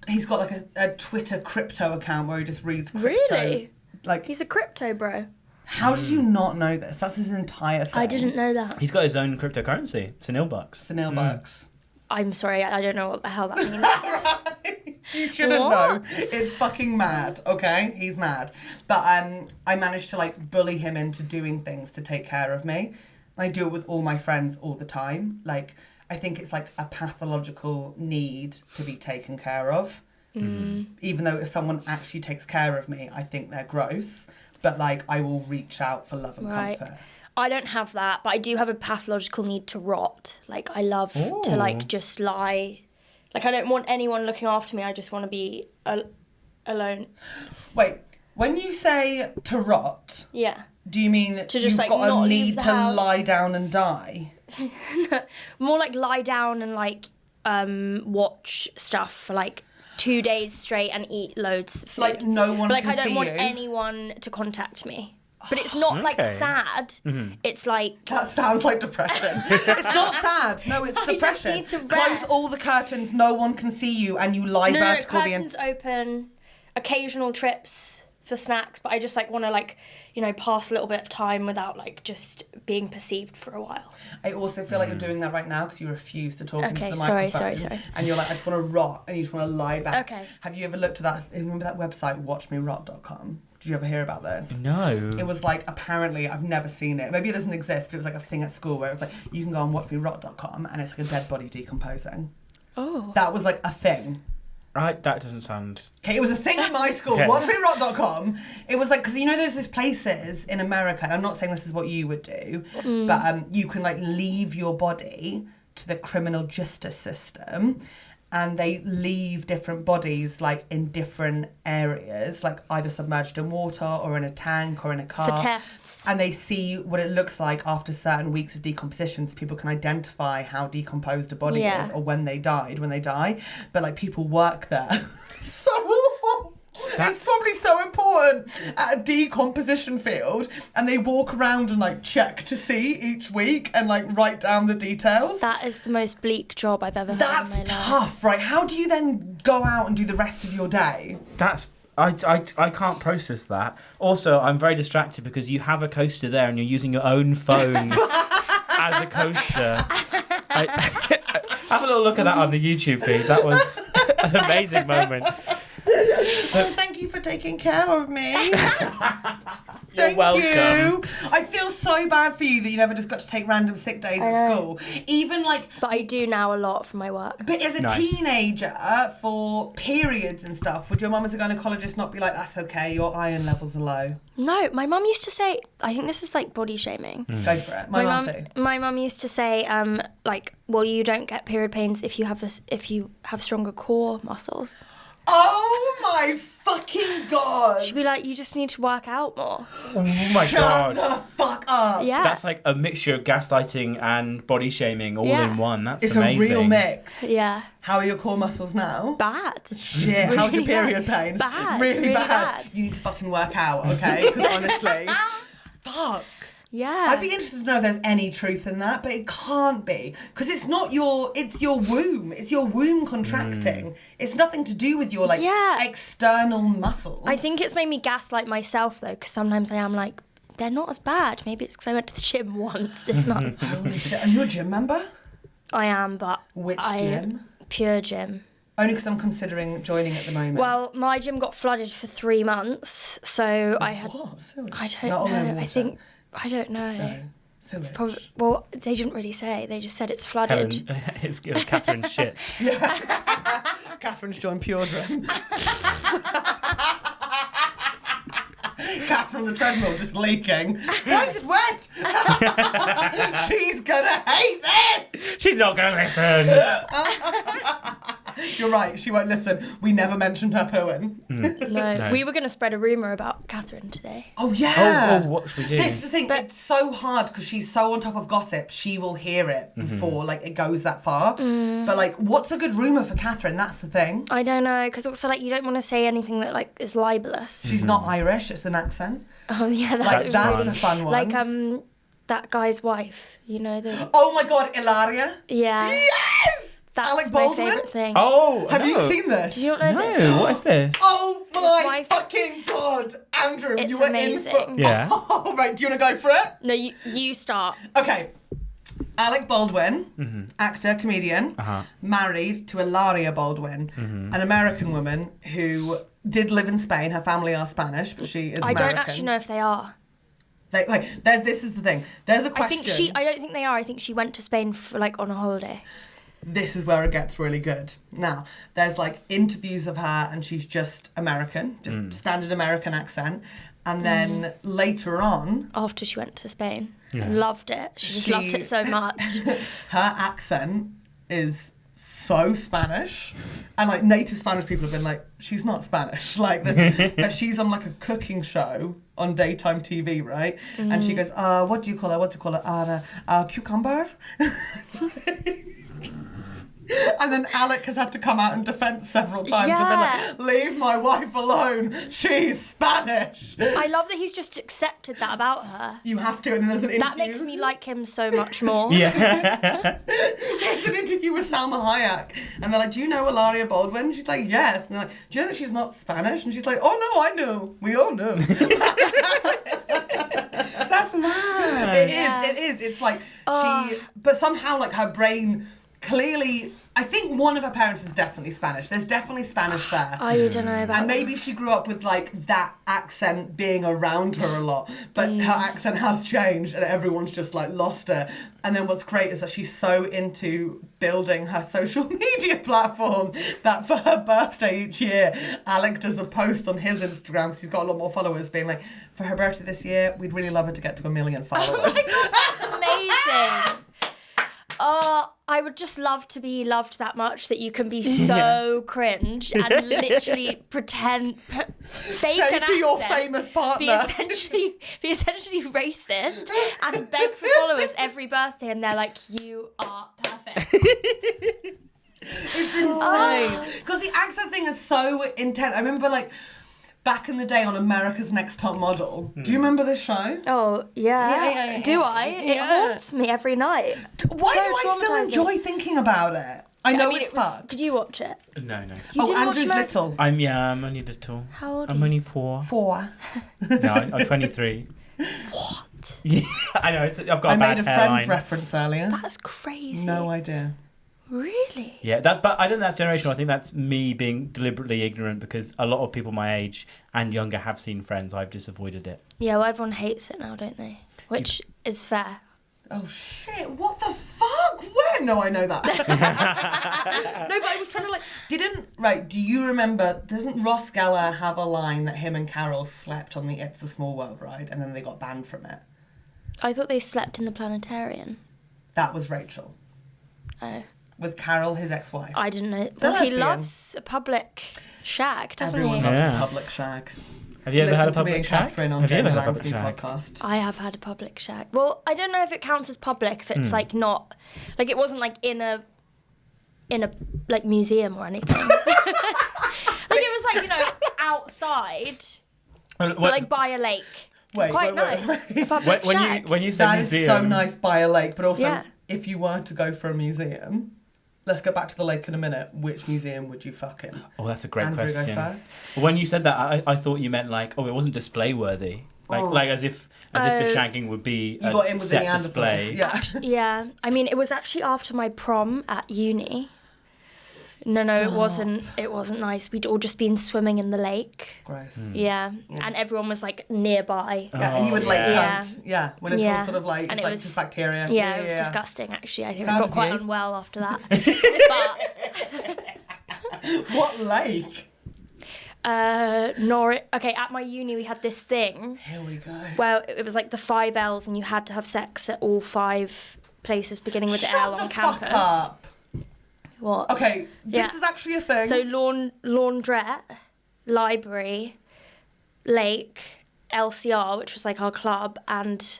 he's got like a Twitter crypto account where he just reads crypto. Really? Like, He's a crypto bro. how did you not know this? That's his entire thing. I didn't know that. He's got his own cryptocurrency, Sunil Bucks. Sunil Bucks. I'm sorry, I don't know what the hell that means. You shouldn't What? know. It's fucking mad, okay? He's mad. But I managed to like bully him into doing things to take care of me. I do it with all my friends all the time. Like, I think it's like a pathological need to be taken care of. Even though if someone actually takes care of me, I think they're gross. But like, I will reach out for love and comfort. I don't have that, but I do have a pathological need to rot. Like, I love to like just lie. Like, I don't want anyone looking after me. I just want to be alone. Wait, when you say to rot, Yeah. do you mean To just, you've like, got not a leave need the to house? lie down and die? More like lie down and like watch stuff for like 2 days straight and eat loads of food. Like, no one But like, can I don't see want you? anyone to contact me. But it's not like Okay. sad. It's like That sounds like depression. It's not sad. No, it's I just depression. need to Close rest. all the curtains, no one can see you, and you lie no, vertical. curtains open, occasional trips for snacks. But I just like want to like pass a little bit of time without like just being perceived for a while. I also feel like you're doing that right now because you refuse to talk into Okay, the sorry. microphone. And you're like, I just want to rot, and you just want to lie back. Okay. Have you ever looked at that? Remember that website, watchmerot.com? Did you ever hear about this? No. It was like, apparently, I've never seen it. Maybe it doesn't exist, but it was like a thing at school where it was like, you can go on watchmerot.com and it's like a dead body decomposing. Oh. That was like a thing. That doesn't sound... Okay, it was a thing at my school. Okay. Watchmerot.com. It was like, because you know there's these places in America, and I'm not saying this is what you would do, but you can like leave your body to the criminal justice system, and they leave different bodies like in different areas, like either submerged in water or in a tank or in a car. For tests. And they see what it looks like after certain weeks of decomposition, so people can identify how decomposed a body is or when they die. But like people work there. So awful. It's probably so important at a decomposition field, and they walk around and like check to see each week and like write down the details. That is the most bleak job I've ever had in my life. That's tough, right? How do you then go out and do the rest of your day? I can't process that. Also, I'm very distracted because you have a coaster there and you're using your own phone as a coaster. Have a little look at that on the YouTube feed. That was an amazing moment. So, Thank you for taking care of me. You're welcome. You. I feel so bad for you that you never just got to take random sick days at school. Even like... But I do now a lot for my work. But as a teenager, for periods and stuff, would your mum as a gynaecologist not be like, that's okay, your iron levels are low? No, my mum used to say, I think this is like body shaming. Go for it. My mum too. My mum used to say, like, well, you don't get period pains if you have stronger core muscles. Oh my fucking God. She'd be like, you just need to work out more. oh my Shut God. the fuck up. Yeah. That's like a mixture of gaslighting and body shaming all in one. That's It's amazing. a real mix. Yeah. How are your core muscles now? Bad. Shit, how's your Really period bad. pains? Bad. Really Really bad. bad. You need to fucking work out, okay? Because honestly, fuck. Yeah. I'd be interested to know if there's any truth in that, but it can't be. Because it's not it's your womb. It's your womb contracting. It's nothing to do with your, like, external muscles. I think it's made me gaslight myself, though, because sometimes I am like, they're not as bad. Maybe it's because I went to the gym once this month. Holy shit. Are you a gym member? I am, but... Which gym? Pure gym. Only because I'm considering joining at the moment. Well, my gym got flooded for 3 months, so I had... What? Sewage? I don't Not all in know. water. I don't know. Sewage. Well, they didn't really say. They just said it's flooded. Helen, it was Catherine's shits. Catherine's joined Pure Gym. Cat from the treadmill just leaking. Why is it wet? She's gonna hate this. She's not going to listen. You're right, she won't listen. We never mentioned her pooing. No. We were going to spread a rumour about Catherine today. Oh, yeah. Oh, what should we do? This is the thing, it's so hard because she's so on top of gossip, she will hear it before like it goes that far. But like, what's a good rumour for Catherine? That's the thing. I don't know, because also like you don't want to say anything that like is libelous. She's not Irish, it's an accent. Oh yeah, That's a fun one. Like that guy's wife, you know the. Oh my God, Ilaria. Yeah. Yes! That's Alec my Baldwin? favourite thing. Oh, Have you seen this? Do you not know No, this? what is this? Oh my wife- fucking God, Andrew, It's you were amazing. in for... Yeah. Oh, right, do you want to go for it? No, you start. Okay. Alec Baldwin, actor, comedian, married to Ilaria Baldwin, an American woman who did live in Spain. Her family are Spanish, but she is I American. don't actually know if they are. This is the thing. There's a question. I don't think they are. I think she went to Spain for like on a holiday. This is where it gets really good. Now, there's like interviews of her and she's just American, just standard American accent. And then later on... After she went to Spain. Loved it. She just loved it so much. Her accent is so Spanish. And like native Spanish people have been like, she's not Spanish. Like this, but she's on like a cooking show on daytime TV, right? And she goes, what do you call it? Cucumber? And then Alec has had to come out in defence several times and been like, leave my wife alone. She's Spanish. I love that he's just accepted that about her. You have to, and then there's an interview. That makes me like him so much more. Yeah. There's an interview with Salma Hayek, and they're like, do you know Ilaria Baldwin? She's like, yes. And they're like, do you know that she's not Spanish? And she's like, oh no, I know. We all know. That's mad. It is. It's like but somehow like her brain clearly, I think one of her parents is definitely Spanish. There's definitely Spanish there. I don't know about And maybe she grew up with like that accent being around her a lot, but her accent has changed and everyone's just like lost her. And then what's great is that she's so into building her social media platform that for her birthday each year, Alec does a post on his Instagram because he's got a lot more followers being like, for her birthday this year, we'd really love her to get to 1 million followers. Oh my God, that's amazing. Oh, I would just love to be loved that much that you can be so cringe and literally fake Say an to your accent, famous partner. be essentially racist and beg for followers every birthday, and they're like, you are perfect. It's insane. Because the accent thing is so intense. I remember like back in the day on America's Next Top Model. Do you remember this show? Oh, yeah. Yeah. Do I? It haunts me every night. Why So do I still traumatising. enjoy thinking about it? I know it's fucked. Did you watch it? No. You didn't Oh, watch Andrew's American- little. I'm only little. How old are I'm you? only 4. 4. No, I'm 23. What? Yeah, I know. I've got I a bad made a hairline. Friends reference earlier. That's crazy. No idea. Really? Yeah, but I don't think that's generational. I think that's me being deliberately ignorant because a lot of people my age and younger have seen Friends. I've just avoided it. Yeah, well, everyone hates it now, don't they? Which is fair. Oh shit, what the fuck? When? No, I know that. No, but I was trying to do you remember, doesn't Ross Geller have a line that him and Carol slept on the It's a Small World ride and then they got banned from it? I thought they slept in the planetarium. That was Rachel. Oh. With Carol, his ex-wife. I didn't know. They're Well, he lesbian. loves a public shag, doesn't Everyone he? loves Yeah. a public shag. Have you ever had a Listen to me public and shag? Catherine on Have you ever Jamie had a Lang's public new shag? podcast. I have had a public shag. Well, I don't know if it counts as public if it's like not, like it wasn't like in a like museum or anything. Like it was like, you know, outside, but like by a lake. Wait, Quite wait. nice. A public shag. when you said That is museum, so nice by a lake, but also Yeah. if you were to go for a museum, let's go back to the lake in a minute. Which museum would you fuck in? Oh, that's a great Andrew, question. go first. When you said that, I thought you meant like, it wasn't display worthy. Like as if the shagging would be You a got in with the set Neanderthals. display. Yeah. Yeah, I mean, it was actually after my prom at uni. No, it wasn't. It wasn't nice. We'd all just been swimming in the lake. Gross. Yeah, and everyone was like nearby. Yeah, and you would like yeah. cunt. Yeah, when it's all sort of like, And it's it like was- just bacteria. Yeah, it was disgusting. Actually, I think Proud I got of quite you. unwell after that. What lake? Norwich. Okay, at my uni we had this thing Here we go. where it was like the 5 L's, and you had to have sex at all 5 places beginning with the Shut L the on fuck campus. up. What? Okay, this Yeah. is actually a thing. So laundrette, library, lake, LCR, which was like our club, and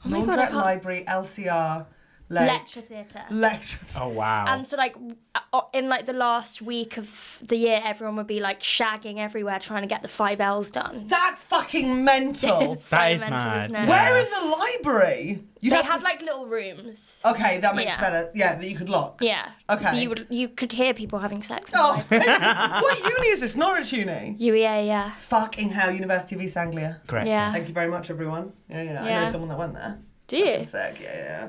oh my God, I Laundrette, can't- library, LCR, lake. lecture theatre. Lecture. Oh wow. And so like in like the last week of the year, everyone would be like shagging everywhere trying to get the 5 L's done. That's fucking mental. It's so That is mental, mad. isn't it? Where in the library? You'd They have had to- like little rooms. Okay, that makes Yeah. better. Yeah, that you could lock. Yeah. Okay. You could hear people having sex. In Oh, the library. what uni is this? Norwich Uni? UEA, yeah. Fucking hell, University of East Anglia. Correct. Yeah. Thank you very much, everyone. Yeah. I Yeah. know someone that went there. Do you? Sick, yeah.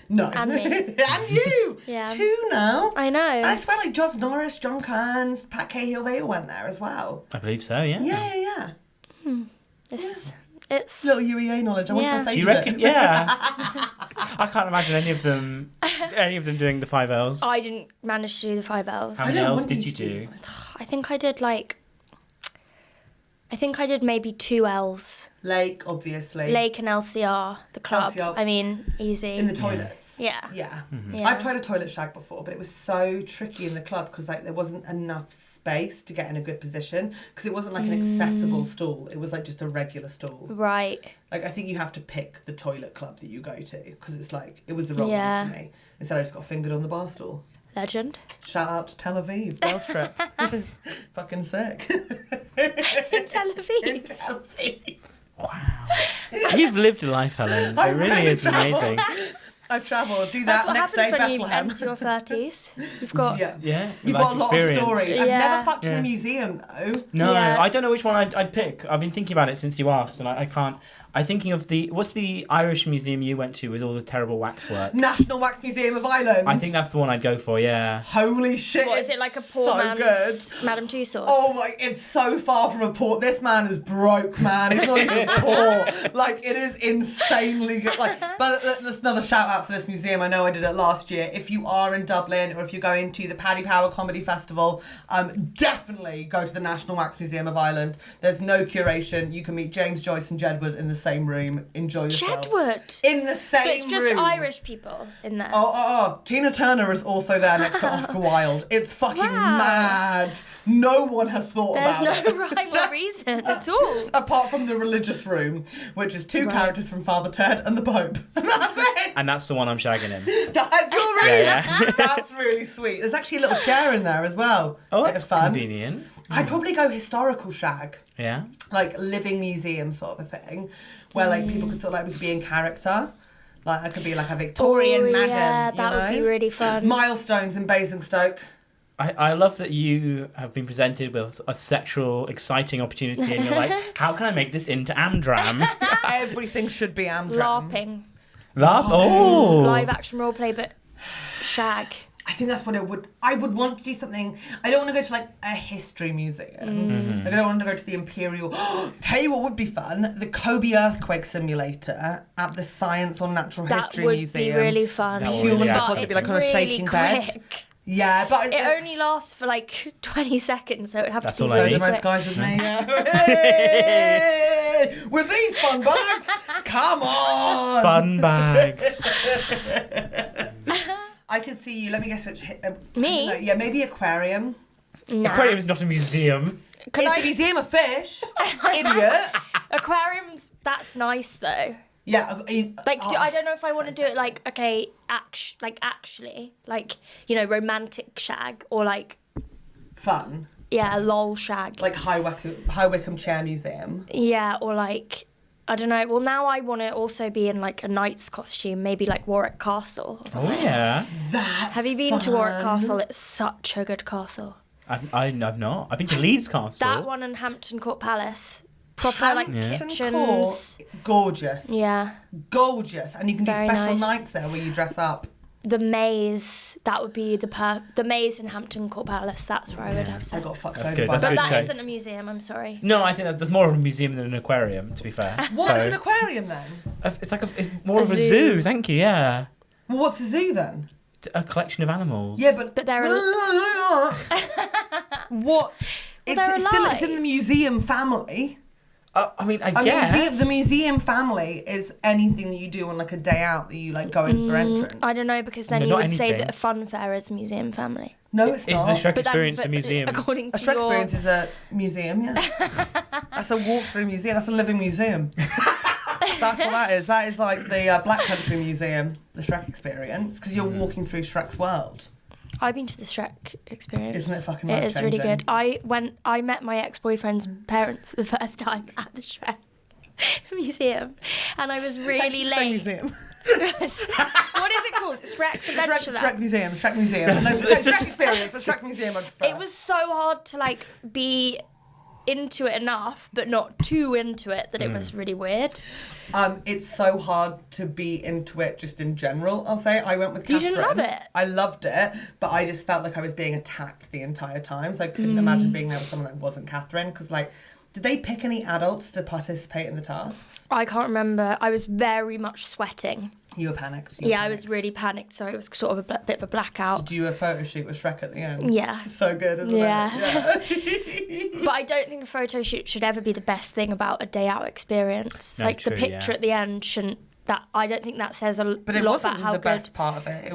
No. And me. And you. Yeah. 2 now. I know. And I swear, like, Joss Norris, John Kearns, Pat Cahill, they all went there as well. I believe so. Yeah. Yeah. It's Little UEA knowledge. I wonder Yeah. if they Do you did it. reckon? Yeah. I can't imagine any of them doing the 5 L's. I didn't manage to do the 5 L's. How many don't L's want did you you to do do? I think I did maybe 2 L's. Lake, obviously. Lake and LCR, the club. LCR. I mean, easy. In the toilets. Yeah. Yeah. Yeah. I've tried a toilet shag before, but it was so tricky in the club because like there wasn't enough space to get in a good position because it wasn't like an accessible stool. It was like just a regular stool. Right. Like I think you have to pick the toilet club that you go to because it's like it was the wrong Yeah. one for me. Instead, I just got fingered on the bar stool. Legend. Shout out to Tel Aviv, girls trip. Fucking sick. In Tel Aviv. Tel Aviv. You've lived a life, Helen. I It really really is amazing. I've travelled. Do That's that what next happens day, when you Bethlehem. enter your 30s. You've got... Yeah. Yeah. You've life got a lot experience. of stories. I've Yeah. never fucked in Yeah. a museum though. No, Yeah. I don't know which one I'd pick. I've been thinking about it since you asked, and I can't. I'm thinking of what's the Irish museum you went to with all the terrible waxwork? National Wax Museum of Ireland. I think that's the one I'd go for, yeah. Holy shit. What is it, like a poor so man's good. Madame Tussauds? Oh my, it's so far from a poor. This man is broke, man. He's not even poor. Like, it is insanely good. Like, but just another shout out for this museum. I know I did it last year. If you are in Dublin or if you're going to the Paddy Power Comedy Festival, definitely go to the National Wax Museum of Ireland. There's no curation. You can meet James Joyce and Jedward in the same room. Enjoy yourself. Jedward? In the same room. So it's just Irish people in there? Oh. Tina Turner is also there next to Oscar Wilde. It's fucking mad. No one has thought There's about it. no rhyme or reason at all. Apart from the religious room, which is two characters from Father Ted and the Pope. And that's it. And that's the one I'm shagging in. That's your room. Yeah. That's really sweet. There's actually a little chair in there as well. Oh, Bit that's of fun. convenient. I'd probably go historical shag. Yeah. Like living museum sort of a thing. Where like people could sort of like, we could be in character. Like I could be like a Victorian madam. Yeah, that you know? would be really fun. Milestones in Basingstoke. I love that you have been presented with a sexual, exciting opportunity and you're like, how can I make this into Amdram? Everything should be Amdram. LARPing. LARP? Oh! Live action role play, but shag. I think that's what I would want to do something. I don't want to go to like a history museum. Like I don't want to go to the Imperial. Tell you what would be fun: the Kobe earthquake simulator at the Science or Natural History That Museum. would be really fun. That would Human be because awesome. it'd be like on a It's shaking really bed. quick. Yeah, but It only lasts for like 20 seconds, so it'd have That's to be all I so need. do really most quick. guys with me. Hey! With these fun bags, come on. Fun bags. I could see you. Let me guess which. Me? I don't know. Yeah, maybe aquarium. Nah. Aquarium's not a museum. It's a museum of fish. Idiot. Aquariums, that's nice though. Yeah. Like, I don't know if I want to do it like, okay, actually, like, you know, romantic shag or like, Fun. yeah, lol shag. Like High Wycombe Chair Museum. Yeah, or like, I don't know. Well, now I want to also be in like a knight's costume, maybe like Warwick Castle or something. Oh, yeah. That's Have you been to Warwick fun. Castle? It's such a good castle. I've not. I've been to Leeds Castle. That one and Hampton Court Palace. Proper like Hampton kitchens. Court, gorgeous. Yeah. Gorgeous. And you can do Very special nice. nights there where you dress up. The maze, that would be the maze in Hampton Court Palace. That's where I would have I said. got fucked That's over good, by that's But good that choice. isn't a museum, I'm sorry. No, I think that's more of a museum than an aquarium, to be fair. What's an aquarium then? It's like it's more A of a zoo. zoo. Thank you. Yeah, Well, what's a zoo then? a collection of animals. Yeah, but But they're what? they're It's in alive. the museum family. I mean, I A guess museum, the museum family is anything that you do on like a day out that you like go in for entrance. I don't know, because then No, you not would say anything. that a fun fair is a museum family. No, it's Is not. the Shrek But then- Experience a but museum? According A to Shrek your... Experience is a museum, yeah. That's a walk-through museum. That's a living museum. That's what that is. That is like the Black Country Museum, the Shrek Experience, because you're walking through Shrek's world. I've been to the Shrek Experience. Isn't it fucking It is really life-changing? good. I met my ex-boyfriend's parents for the first time at the Shrek Museum, and I was really Shrek late. Museum. What is it called? Shrek's Adventure Shrek Museum. Shrek Museum. No, Shrek Experience, but Shrek Museum I prefer. It was so hard to like be into it enough, but not too into it that it was really weird. It's so hard to be into it just in general, I'll say. I went with You Catherine. didn't love it? I loved it, but I just felt like I was being attacked the entire time, so I couldn't imagine being there with someone that wasn't Catherine, because like, did they pick any adults to participate in the tasks? I can't remember. I was very much sweating. You were panicked. Yeah, I was really panicked, so it was sort of a bit of a blackout. Did you do a photo shoot with Shrek at the end? Yeah. So good, isn't Yeah. it? Yeah. But I don't think a photo shoot should ever be the best thing about a day out experience. No, like true, the picture yeah. at the end shouldn't. I don't think that says a But it lot wasn't about how the good. best part of it. It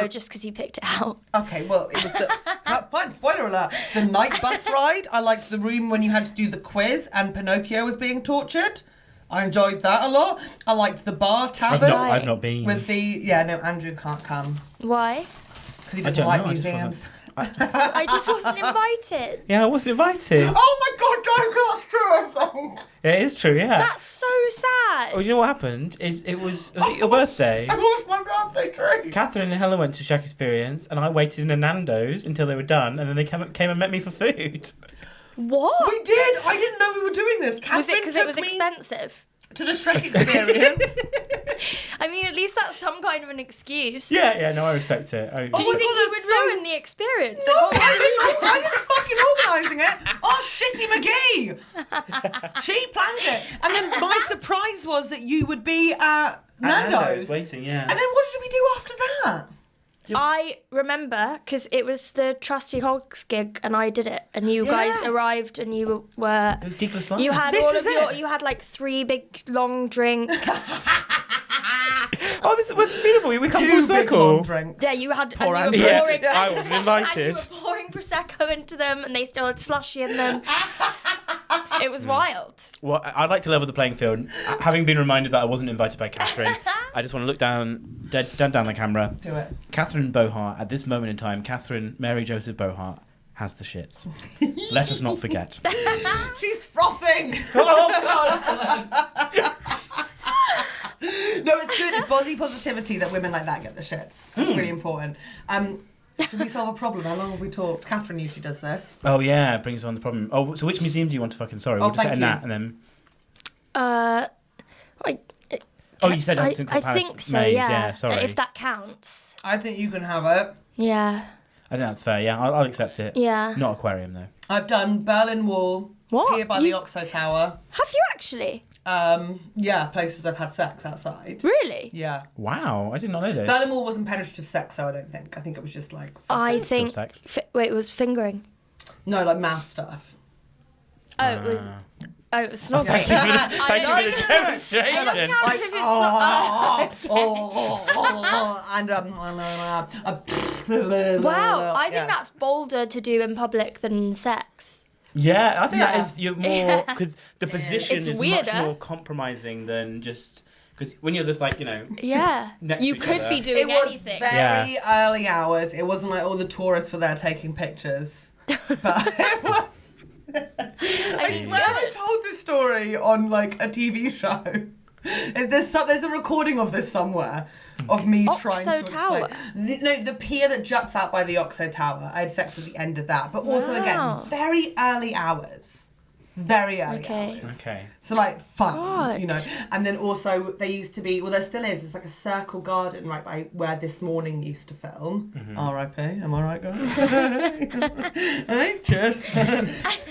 was Just because you picked it out. Okay, well, it was the... fine, spoiler alert. The night bus ride. I liked the room when you had to do the quiz and Pinocchio was being tortured. I enjoyed that a lot. I liked the bar tavern. I've not been. With the... Yeah, no, Andrew can't come. Why? Because he I doesn't don't like know, I just museums. I just wasn't invited. Yeah, I wasn't invited. Oh my god, guys, that's true, I think. Yeah, it is true. Yeah. That's so sad. Oh, you know what happened? It was your birthday? I lost my birthday tree. Catherine and Helen went to Shrek Experience, and I waited in a Nando's until they were done, and then they came and met me for food. What? We did. I didn't know we were doing this. Was it Catherine because it took was me- expensive? to the Shrek experience. I mean, at least that's some kind of an excuse. Yeah, no, I respect it. Did you think you would ruin the experience? No, I didn't fucking organising it. Oh, shitty McGee. She planned it. And then my surprise was that you would be at Nando's. Waiting, yeah. And then what did we do after that? I remember because it was the TrustyHogs gig and I did it, and you guys arrived and you were. It was Douglas Live. You had This all is of your. it. You had like 3 big long drinks. Oh, this was beautiful. We come 2 full big long circle. drinks. Yeah, you had. Poor and you Andy. were pouring, Yeah, I wasn't invited. And you were pouring prosecco into them, and they still had slushy in them. It was wild. Well, I'd like to level the playing field. Having been reminded that I wasn't invited by Catherine, I just want to look down the camera. Do it. Catherine Bohart, at this moment in time, Catherine Mary Joseph Bohart has the shits. Let us not forget. She's frothing. Oh, God. No, it's good. It's body positivity that women like that get the shits. It's really important. Should we solve a problem? How long have we talked? Catherine usually does this. Oh, yeah, it brings on the problem. Oh, so which museum do you want to fucking... Sorry, we'll just thank set in you. that and then... You said Hampton Court I Palace think so, Maze. yeah. Sorry. If that counts. I think you can have it. Yeah. I think that's fair, yeah. I'll accept it. Yeah. Not aquarium, though. I've done Berlin Wall. What? Here by the Oxo Tower. Have you actually? Yeah, places I've had sex outside. Really? Yeah. Wow, I did not know this. Berlin Wall wasn't penetrative sex, though, I don't think. I think it was just like... I Still think. sex. Wait, it was fingering. No, like mouth stuff. Oh, it was. Oh, it was snogging. Thank you for the demonstration. Like, Wow, I think that's bolder to do in public than sex. Yeah, I think Yeah. that is you're more because the position It's is weirder. much more compromising than just because when you're just like Yeah. Next You to each could other. be It doing was anything. very early hours. It wasn't like all the tourists were there taking pictures. But it was... I swear I told this story on like a TV show. There's a recording of this somewhere of me trying to Oxo Tower? explain. The pier that juts out by the Oxo Tower. I had sex at the end of that, but also Wow. again very early hours. Very early Okay. hours. Okay. So like fun, God. you know. And then also there used to be, well there still is, it's like a circle garden right by where This Morning used to film. R.I.P. Am I right, guys? Hey, cheers.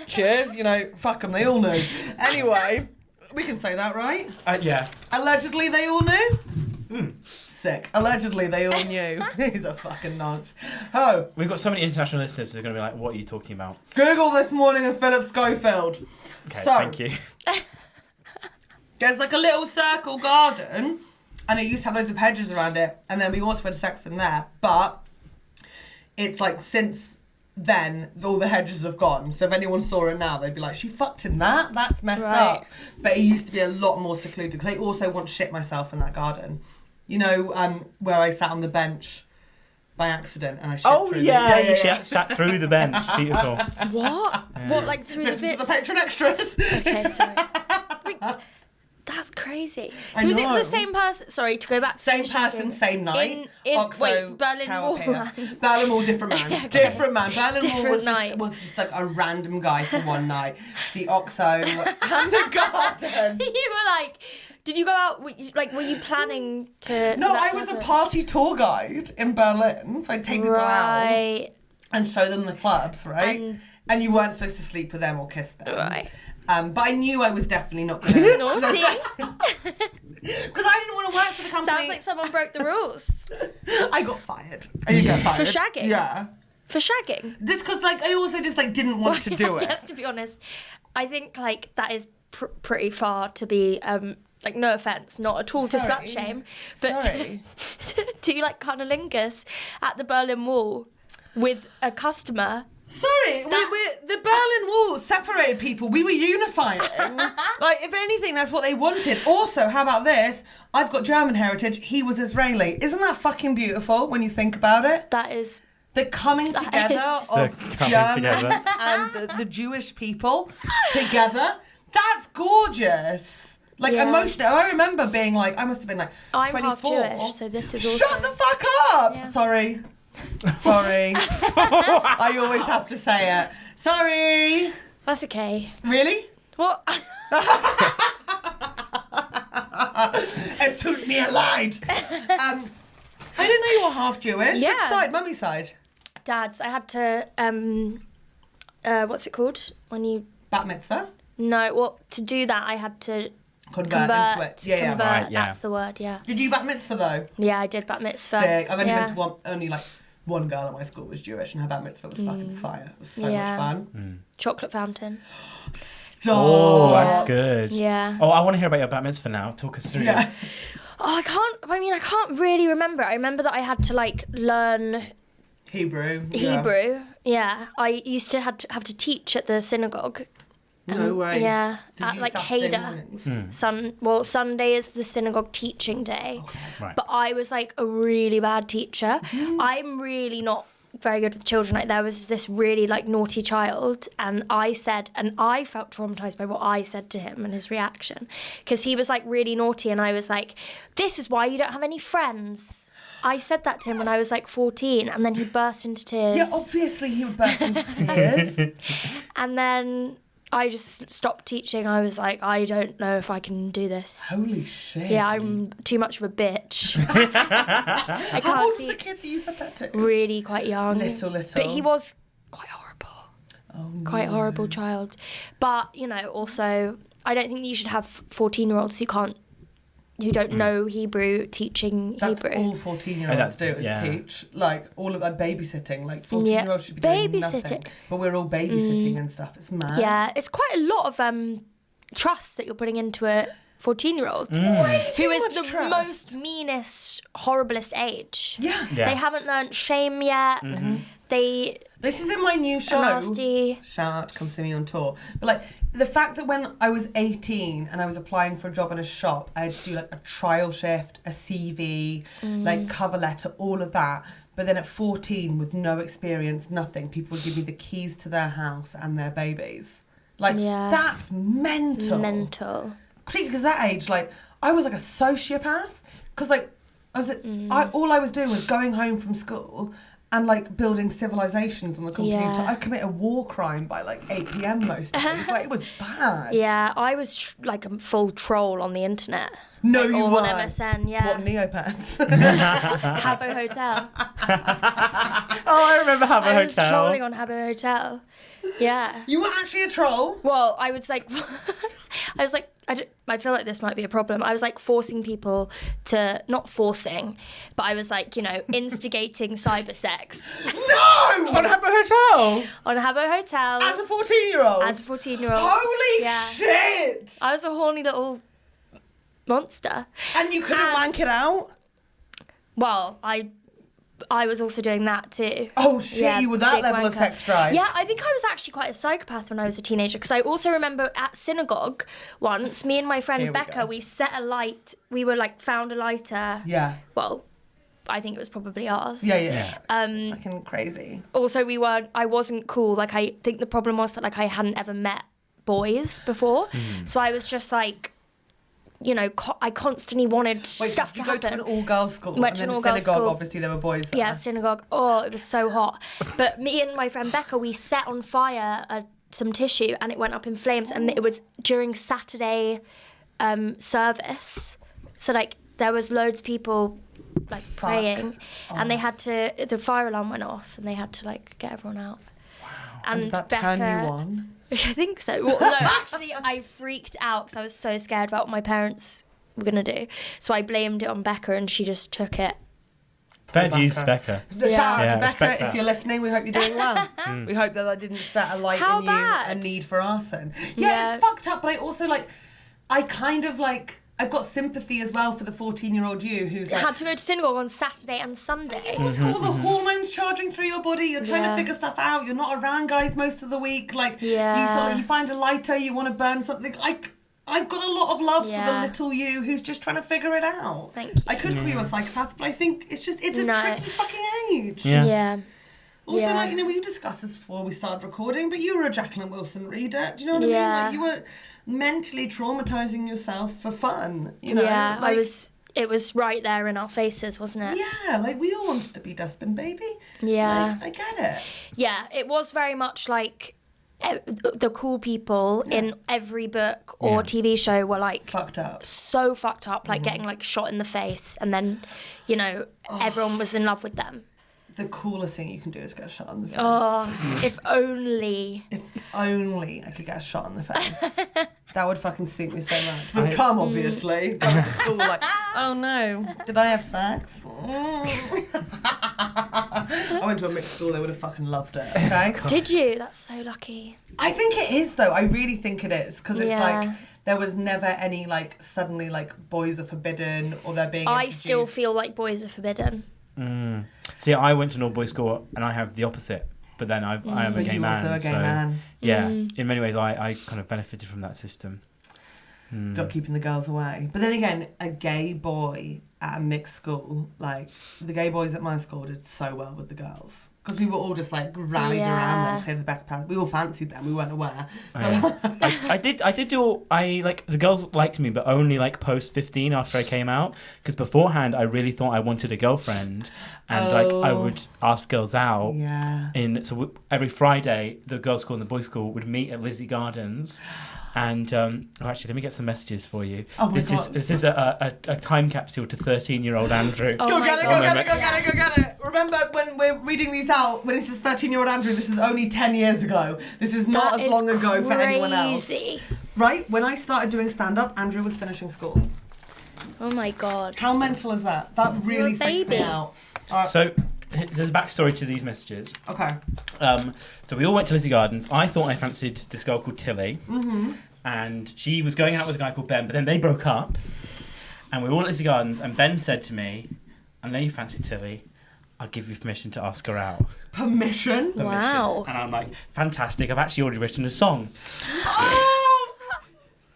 Cheers, you know, fuck them, they all knew. Anyway, we can say that, right? Yeah. Allegedly they all knew? Sick. Allegedly they all knew. He's a fucking nonce. Oh, We've got so many international listeners who are going to be like, "What are you talking about?" Google This Morning and Philip Schofield. Okay, So, thank you. There's like a little circle garden, and it used to have loads of hedges around it, and then we also had sex in there, but it's like since then, all the hedges have gone, so if anyone saw it now, they'd be like, she fucked in that? That's messed Right. up. But it used to be a lot more secluded, because I also want to shit myself in that garden. You know, where I sat on the bench by accident, and I shit Oh through yeah, the... you sat through the bench. Beautiful. What? What, like through the Listen to the bits? patron extras. Okay, sorry. Wait, that's crazy. I Was it know. the same person? Sorry, to go back to Same the person, same night. Oxo wait, Berlin Tower Wall. Pier. Berlin Wall, different man. Okay. Different man. Berlin Wall Different was night. just like a random guy for one night. The Oxo and the garden. You were like, did you go out? Were you planning to? No, for that I to was a happen? party tour guide in Berlin. So I'd take people out Right. and show them the clubs, right? And- And you weren't supposed to sleep with them or kiss them. Right. But I knew I was definitely not going to. Naughty. Because I didn't want to work for the company. Sounds like someone broke the rules. I got fired. I did get fired. For shagging? Yeah. For shagging. Just because, like, I also just, like, didn't want to do it. Yes, to be honest, I think like that is pretty far to be. Like, no offense, not at all to Sorry. such shame, but Sorry. to do like cunnilingus at the Berlin Wall with a customer. Sorry, the Berlin Wall separated people. We were unifying. Like, if anything, that's what they wanted. Also, how about this? I've got German heritage. He was Israeli. Isn't that fucking beautiful when you think about it? That is. The coming That together is- of The coming Germans together. and the Jewish people together. That's gorgeous. Like, Yeah. emotional. I remember being like, I must have been like 24. I'm half Jewish, so this is also. Shut the fuck up! Yeah. Sorry. Sorry. I always have to say it. Sorry. That's okay. Really? What? Es tut mir leid. I didn't know you were half Jewish. Yeah. Which side? Mummy's side? Dad's. I had to, what's it called? When you... Bat mitzvah? No, well, to do that, I had to Convert into it. Yeah, convert, Right, yeah. that's the word, yeah. Did you bat mitzvah though? Yeah, I did bat mitzvah. Sick. I've only yeah. been to only like one girl at my school was Jewish, and her bat mitzvah was fucking fire. It was so Yeah. much fun. Chocolate fountain. Stop. Oh, that's good. Yeah. Oh, I want to hear about your bat mitzvah now. Talk us through. Yeah. Oh, I can't really remember. I remember that I had to like learn Hebrew. Hebrew. Yeah. I used to have to teach at the synagogue. No way. Yeah. Did At you like Saturday Hader. mornings? Sunday is the synagogue teaching day. Right. But I was like a really bad teacher. I'm really not very good with children. Like there was this really like naughty child, and I felt traumatized by what I said to him and his reaction, because he was like really naughty, and I was like, this is why you don't have any friends. I said that to him when I was like 14, and then he burst into tears. Yeah, obviously he would burst into tears. And then I just stopped teaching. I was like, I don't know if I can do this. Holy shit. Yeah, I'm too much of a bitch. I How can't old was the teach. kid that you said that to? Really quite young. Little. But he was quite horrible. Oh, Quite horrible child. But, you know, also, I don't think you should have 14-year-olds who don't know Hebrew teaching That's Hebrew. all 14-year-olds do is yeah. teach. Like, all of that babysitting. Like, 14-year-olds should be doing nothing. Babysitting. But we're all babysitting and stuff. It's mad. Yeah, it's quite a lot of trust that you're putting into a 14-year-old Way who too is much the trust. most meanest, horriblest age. Yeah. Yeah. They haven't learnt shame yet. This is in my new show. Nasty. Shout out to Come See Me on Tour. But like the fact that when I was 18 and I was applying for a job in a shop, I had to do like a trial shift, a CV, like cover letter, all of that. But then at 14, with no experience, nothing, people would give me the keys to their house and their babies. Like Yeah. that's mental. Mental. Because that age, like I was like a sociopath. Because like all I was doing was going home from school and like building civilizations on the computer. Yeah. I'd commit a war crime by like 8 p.m. most days. Like it was bad. Yeah, I was like a full troll on the internet. No, like, you all weren't. on MSN, yeah. What, Neopets? Habbo Hotel. Oh, I remember Habbo I was Hotel. trolling on Habbo Hotel. Yeah. You were actually a troll? Well, I was like, I feel like this might be a problem. I was like forcing people to, not forcing, but I was like, you know, instigating cyber sex. No! On Habbo Hotel. On Habbo Hotel. As a 14-year-old? As a 14-year-old. Holy Yeah. shit! I was a horny little monster. And you couldn't wank it out? Well, I was also doing that too. Oh shit, Yeah, you were that big level of wanker. sex drive? Yeah, I think I was actually quite a psychopath when I was a teenager, because I also remember at synagogue once, me and my Here friend we Becca, go. we set a light, we were like found a lighter. Yeah. Well, I think it was probably ours. Yeah. Um, Fucking crazy. also, I wasn't cool. Like, I think the problem was that like I hadn't ever met boys before. So I was just like, you know, I constantly wanted Wait, stuff did you to go to happen. an all-girls school? Went And to then an a all-girls synagogue, school. obviously there were boys there. Yeah, synagogue. Oh, it was so hot. But me and my friend Becca, we set on fire some tissue and it went up in flames. And it was during Saturday service. So, like, there was loads of people, like, praying. And they had to, the fire alarm went off and they had to, like, get everyone out. Wow. And Did that Becca, turn you on? I think so. Well, no, actually, I freaked out because I was so scared about what my parents were going to do. So I blamed it on Becca and she just took it. Fair dues, Becca. Shout out Yeah, to respect Becca, that. if you're listening, we hope you're doing well. We hope that didn't set a light How in you, bad? a need for arson. Yeah. It's fucked up, but I also I've got sympathy as well for the 14-year-old you who's like... Had to go to synagogue on Saturday and Sunday. What's all the hormones charging through your body? You're trying to Yeah. figure stuff out. You're not around guys most of the week. Like, Yeah. you find a lighter, you want to burn something. Like, I've got a lot of love for the Yeah. little you who's just trying to figure it out. Thank you. I could call you a psychopath, but I think it's a No. tricky fucking age. Yeah. Yeah. Also, Yeah. like, you know, we discussed this before we started recording, but you were a Jacqueline Wilson reader. Do you know what I Yeah. mean? Like, you were mentally traumatizing yourself for fun. You know? Yeah, like, it was right there in our faces, wasn't it? Yeah, like we all wanted to be Dustbin Baby. Yeah. Like, I get it. Yeah, it was very much like, the cool people in every book or TV show were like Fucked up. so fucked up, like getting like shot in the face, and then, you know, everyone was in love with them. The coolest thing you can do is get shot in the face. Oh, if only. If only I could get a shot in the face. That would fucking suit me so much. With cum, obviously. Going to school like, oh no, did I have sex? I went to a mixed school, they would have fucking loved it, okay? Did you? That's so lucky. I think it is, though. I really think it is. Because it's Yeah. like, there was never any, like, suddenly, like, boys are forbidden or they're being I still introduced. feel like boys are forbidden. See, I went to an all-boys school and I have the opposite. But then I am a But gay you man. also a gay so, man. Yeah, in many ways, I kind of benefited from that system. Not keeping the girls away. But then again, a gay boy at a mixed school, like, the gay boys at my school did so well with the girls. Because we were all just, like, rallied around them to say the best part. We all fancied them, we weren't aware. I did the girls liked me, but only like post 15 after I came out. Because beforehand, I really thought I wanted a girlfriend. And like I would ask girls out. Yeah. Every Friday, the girls' school and the boys' school would meet at Lizzie Gardens. And actually, let me get some messages for you. Oh my God. This is a time capsule to 13-year-old Andrew. Oh Go my get it, God. go get it, go get it, go get it. Remember, when we're reading these out, when it says 13-year-old Andrew, this is only 10 years ago. This is not That as is long ago for anyone else. crazy. Right? When I started doing stand-up, Andrew was finishing school. Oh my God. How mental is that? That really freaks me baby. out. All right. So there's a backstory to these messages. Okay. So we all went to Lizzie Gardens. I thought I fancied this girl called Tilly. Mm-hmm. And she was going out with a guy called Ben, but then they broke up. And we were all at Lizzie Gardens, and Ben said to me, I know you fancy Tilly. I'll give you permission to ask her out. Permission? Wow. And I'm like, fantastic. I've actually already written a song. Oh!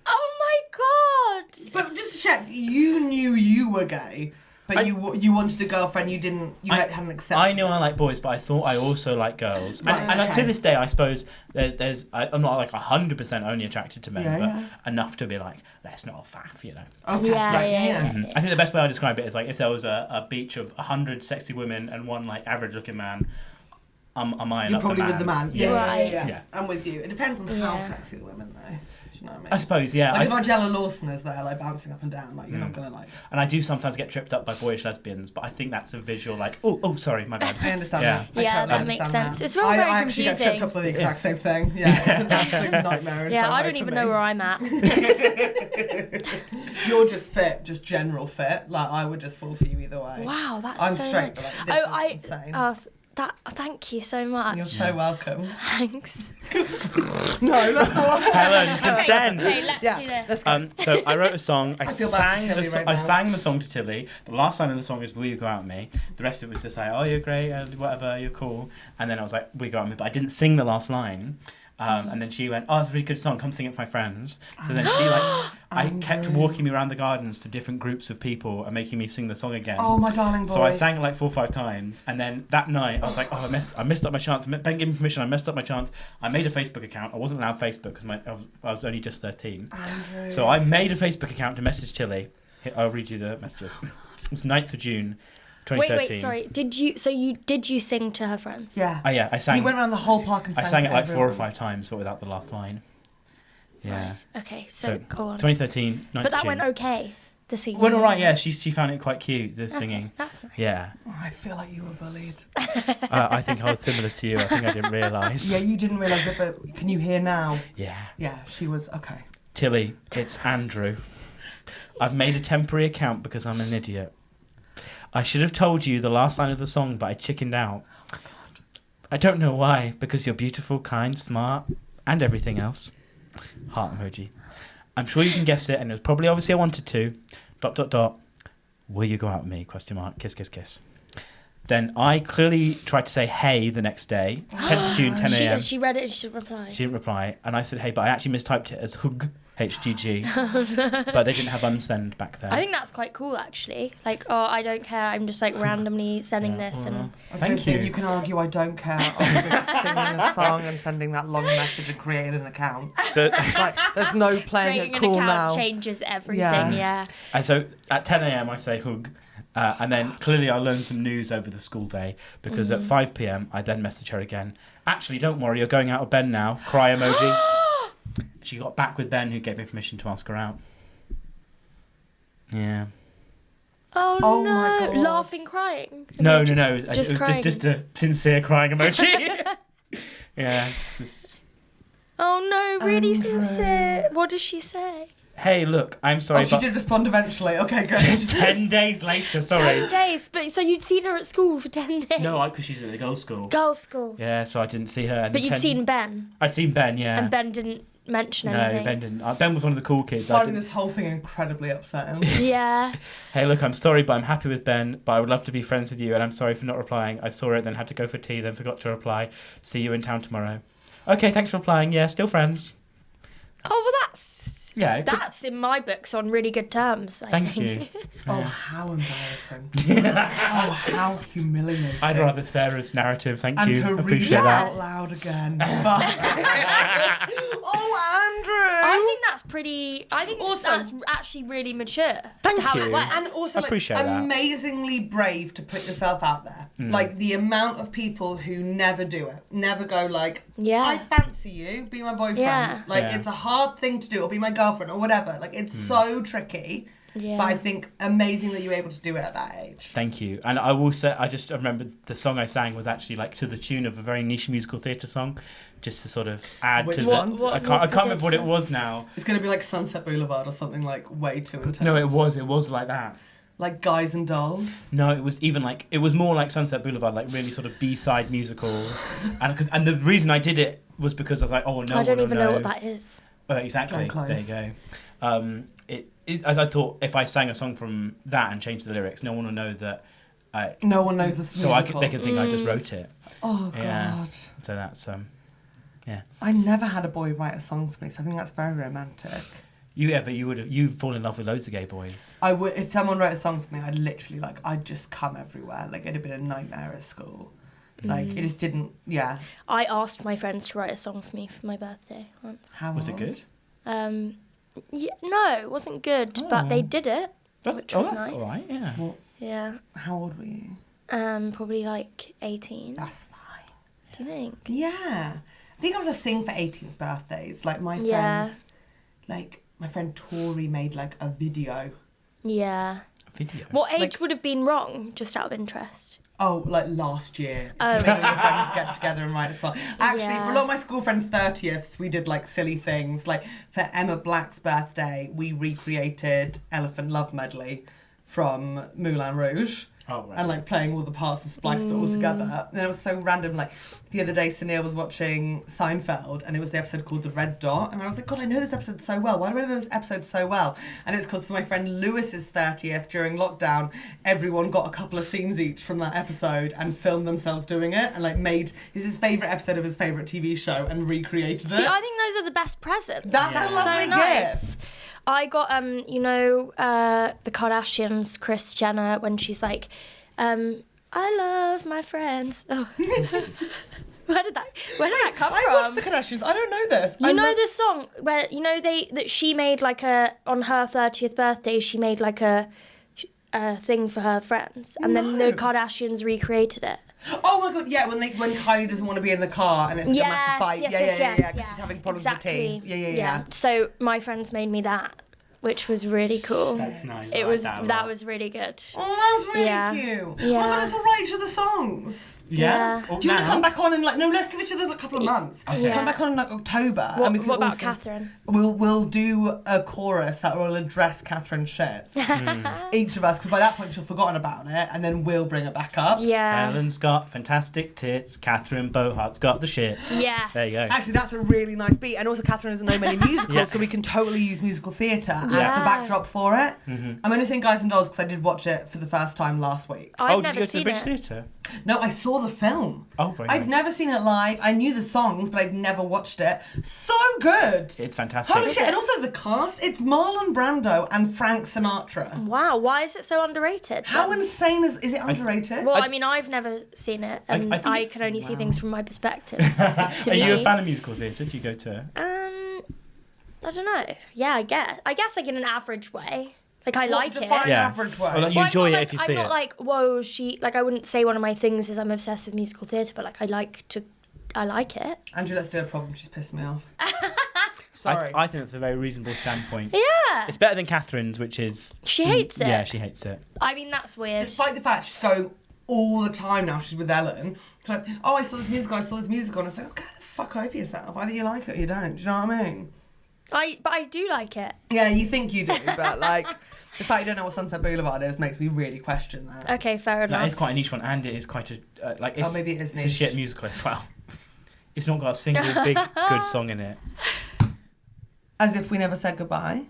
Oh my God. But just to check, you knew you were gay, but you wanted a girlfriend. You hadn't accepted. I knew I like boys, but I thought I also like girls. Right, And okay. to this day, I suppose I'm not like 100% only attracted to men, Yeah, but yeah. enough to be like, let's not faff, you know. Okay. Yeah, right, yeah. I think the best way I describe it is like if there was a beach of 100 sexy women and one like average-looking man, I'm eyeing You're up probably the man. with the man. Yeah. Right. Yeah. I'm with you. It depends on how Yeah. sexy the women, though. Do you know what I mean? I suppose, yeah. Like if Angela Lawson is there, like bouncing up and down, like you're not gonna like. And I do sometimes get tripped up by boyish lesbians, but I think that's a visual like, oh, sorry, my bad. I understand Yeah. that. I Yeah, totally that makes understand sense. that. It's all very I actually get tripped confusing. up with the exact same thing. Yeah, it's an absolute nightmare. in Yeah, some I way don't for even me. know where I'm at. You're just fit, just general fit. Like I would just fall for you either way. Wow, that's I'm so straight, nice. but like, this is insane. Thank you so much. You're so welcome. Thanks. No, that's not. Helen, consent. Okay, let's Yeah, do this. let's go. So I wrote a song. I feel bad for Tilly right now. sang the song to Tilly. The last line of the song is "Will you go out with me?" The rest of it was just like, "Oh, you're great, whatever, you're cool." And then I was like, "Will you go out with me?" But I didn't sing the last line. And then she went, "Oh, it's a really good song. Come sing it with my friends." So then she I kept walking me around the gardens to different groups of people and making me sing the song again. Oh, my darling boy. So I sang it like 4 or 5 times, and then that night I was like, "Oh, I messed up my chance." Ben gave me permission. I messed up my chance. I made a Facebook account. I wasn't allowed Facebook because I was only just 13. Andrew. So I made a Facebook account to message Tilly. Here, I'll read you the messages. It's 9th of June, 2013. Wait, sorry. Did you sing to her friends? Yeah. Yeah, I sang. We went around the whole park and sang I sang to it like 4 or everyone. 5 times, but without the last line. Yeah. Okay, so go on. 2013, 9th But of that June. went okay. The singing. Went all right. Yeah, she found it quite cute. The singing. Okay, that's nice. Yeah. Oh, I feel like you were bullied. I think I was similar to you. I think I didn't realise. Yeah, you didn't realise it, but can you hear now? Yeah. Yeah, she was okay. Tilly, it's Andrew. I've made a temporary account because I'm an idiot. I should have told you the last line of the song, but I chickened out. Oh, God. I don't know why, because you're beautiful, kind, smart, and everything else. Heart emoji. I'm sure you can guess it, and it was probably obviously I wanted to. ... Will you go out with me? ? Kiss, kiss, kiss. Then I clearly tried to say hey the next day, 10th of June, 10 a.m. She read it and she replied. She didn't reply, and I said hey, but I actually mistyped it as hug, HGG, but they didn't have unsend back then. I think that's quite cool, actually. Like, oh, I don't care. I'm just like randomly sending this, and I Thank don't think you. you can argue I don't care of just singing a song and sending that long message and creating an account. So, Like, there's no playing creating it an cool account now. changes everything. Yeah. Yeah. and so at 10 a.m. I say hug, And then clearly I learned some news over the school day because at 5 p.m. I then messaged her again. Actually, don't worry, you're going out with Ben now. Cry emoji. She got back with Ben, who gave me permission to ask her out. Yeah. Oh, Oh no. my God. Laughing, crying. No. Just it was crying. just a sincere crying emoji. Yeah. Just. Oh no, really Andrew. sincere. What does she say? Hey, look, I'm sorry, Oh, she but did respond eventually. Okay, good. just 10 days later. Sorry. 10 days. But so you'd seen her at school for 10 days? No, because she's at the girls' school. Girls' school. Yeah, so I didn't see her. And But then you'd seen Ben. I'd seen Ben, yeah. And Ben didn't mention No, anything. Ben didn't. Ben was one of the cool kids. I Finding didn't. this whole thing incredibly upsetting. Yeah. Hey, look, I'm sorry, but I'm happy with Ben, but I would love to be friends with you, and I'm sorry for not replying. I saw it, then had to go for tea, then forgot to reply. See you in town tomorrow. Okay, thanks for replying. Yeah, still friends. Oh, well, that's in my books on really good terms. I Thank think. you. Oh, how embarrassing. Oh, how humiliating. I'd rather Sarah's narrative, thank and you. to read Appreciate it that. out loud again. Oh, Andrew. I think that's pretty. I think Also- that's actually really mature. Thank how you. It went. And also, like, Appreciate that. amazingly brave to put yourself out there. Like, the amount of people who never do it, never go like, Yeah. I fancy you, be my boyfriend. Yeah. Like, Yeah. it's a hard thing to do, or be my girlfriend, or whatever. Like, it's so tricky. Yeah. But I think amazing that you were able to do it at that age. Thank you. And I will say, I just remember the song I sang was actually like to the tune of a very niche musical theatre song, just to sort of add Which to one? the... What I can't musical remember what it theatre was now. It's going to be like Sunset Boulevard or something like way too intense. No, it was like that. Like Guys and Dolls. No, it was even like, it was more like Sunset Boulevard, like really sort of B-side musical. And the reason I did it was because I was like, oh, no I don't one even will know what that is. Exactly. Glenn There you go. It is, as I thought, if I sang a song from that and changed the lyrics, no one will know that. No one knows this So musical. they can think I just wrote it. Oh, God. Yeah. So that's yeah. I never had a boy write a song for me, so I think that's very romantic. But you've fallen in love with loads of gay boys. I would, if someone wrote a song for me, I'd literally I'd just come everywhere. Like, it'd have been a nightmare at school. Like, it just didn't. Yeah. I asked my friends to write a song for me for my birthday once. How Was it old? good? Yeah, no, it wasn't good, but they did it, which was that's nice. all right. Yeah. Well, Yeah. how old were you? Probably like 18. That's fine. Do you think? Yeah. I think it was a thing for 18th birthdays. Like, my Yeah. friends, like, my friend Tori made, like, a video. Yeah. Video. What age Like- would have been wrong, just out of interest? Oh, like last year. Oh, Made all your friends get together and write a song. Actually, Yeah. for a lot of my school friends' 30ths, we did like silly things. Like for Emma Black's birthday, we recreated Elephant Love Medley from Moulin Rouge. Oh, right. And like playing all the parts and spliced it all together. And it was so random. Like the other day, Sunil was watching Seinfeld, and it was the episode called The Red Dot. And I was like, God, I know this episode so well. Why do I know this episode so well? And it's because for my friend Lewis's 30th during lockdown, everyone got a couple of scenes each from that episode and filmed themselves doing it, and like made his favourite episode of his favourite TV show and recreated it. See, I think those are the best presents. That's Yeah. a lovely so nice. gift. I got the Kardashians, Kris Jenner, when she's like, I love my friends. Oh. Where did that come I from? watched the Kardashians. I don't know this. You know the song where that she made like on her 30th birthday, she made like a thing for her friends, and then the No. Kardashians recreated it. Oh my God! Yeah, when Kylie doesn't want to be in the car and it's like a massive fight. Yes, Yeah, because yeah. she's having problems Exactly. with the tea. Yeah. So my friends made me that, which was really cool. That's nice. It I was like that a that lot. was really good. Oh, that's really Yeah. cute. Oh Yeah. my God, it's all right to the songs. Yeah. Yeah. Do you want to come back on in no? Let's give each other a couple of months. Yeah. Come back on in like October. What, and we can what about also, Catherine? We'll do a chorus that will address Catherine's shit. Each of us, because by that point she'll have forgotten about it, and then we'll bring it back up. Yeah. Helen's got fantastic tits. Catherine Bohart's got the shits. Yes. There you go. Actually, that's a really nice beat. And also, Catherine doesn't know many musicals, Yeah. so we can totally use musical theatre as the Yeah. backdrrop for it. Mm-hmm. I'm only saying Guys and Dolls because I did watch it for the first time last week. I've Did never you go to the seen British it. Theatre? No, I saw the film. Oh, very I'd nice. never seen it live. I knew the songs, but I'd never watched it. So good. It's fantastic. Holy shit. And also the cast, it's Marlon Brando and Frank Sinatra. Wow, why is it so underrated? How insane is it underrated? Well, I mean, I've never seen it, and I I, think can only see things from my perspective. Are you a fan of musical theatre? Do you go to... I don't know. Yeah, I guess like in an average way. Like, I like it. Define Yeah. average way. Well, like, you Well, I'm enjoy not it if you see I'm it. not like, whoa, like, I wouldn't say one of my things is I'm obsessed with musical theatre, but, like, I like it. Andrew, let's do a problem. She's pissed me off. Sorry. I think that's a very reasonable standpoint. Yeah. It's better than Catherine's, which is... She hates it. Yeah, she hates it. I mean, that's weird. Despite the fact she's going all the time now, she's with Ellen. She's like, oh, I saw this musical. And I said, oh, get the fuck over yourself. Either you like it or you don't. Do you know what I mean? But I do like it. Yeah, you think you do, but like the fact you don't know what Sunset Boulevard is makes me really question that. Okay, fair enough. That is quite a niche one, and it is quite a... it's, maybe it is It's a niche. shit musical as well. It's not got a single big good song in it. As if we never said goodbye.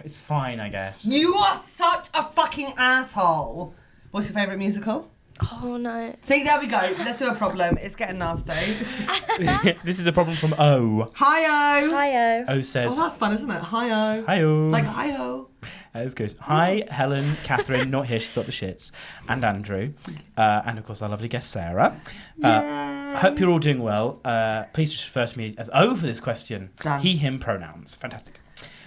It's fine, I guess. You are such a fucking asshole. What's your favourite musical? Oh, no. See, there we go. Let's do a problem. It's getting nasty. This is a problem from O. Hi-oh. Hi-oh. O Oh, says... that's fun, isn't it? Hi-oh. Hi-o. Like, hi-oh. That was good. Hi, Helen, Catherine, not here, she's got the shits, and Andrew, and of course our lovely guest Sarah. Hope you're all doing well. Please just refer to me as O for this question. Done. He, him pronouns. Fantastic.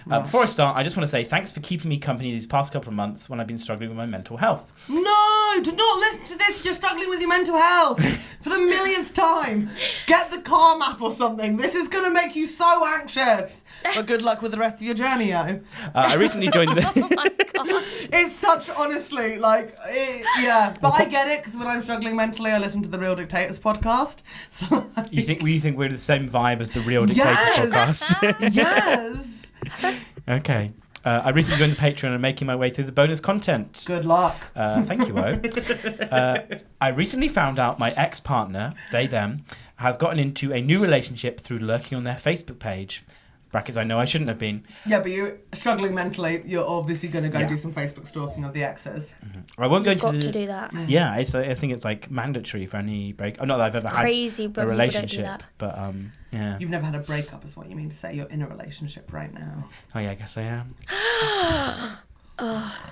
Before I start, I just want to say thanks for keeping me company these past couple of months when I've been struggling with my mental health. No, do not listen to this if you're struggling with your mental health. For the millionth time, get the Calm app or something. This is going to make you so anxious. But good luck with the rest of your journey, yo. I recently joined the... Oh, my God. It's such, honestly, like, yeah. But I get it, because when I'm struggling mentally, I listen to the Real Dictators podcast. So, like, You think we're the same vibe as the Real Dictator Yes! podcast? yes. Okay. I recently joined the Patreon and I'm making my way through the bonus content. Good luck. Thank you, O. I recently found out my ex-partner, they, them, has gotten into a new relationship through lurking on their Facebook page. Brackets, I know I shouldn't have been. Yeah, but you're struggling mentally. You're obviously going to go Yeah. do some Facebook stalking of the exes. I won't go You've into got the... to do that. Yeah, I think it's like mandatory for any break. Oh, not that I've ever had Crazy, but a people don't do relationship, that. but yeah. You've never had a breakup, is what you mean to say. You're in a relationship right now. Oh yeah, I guess I am.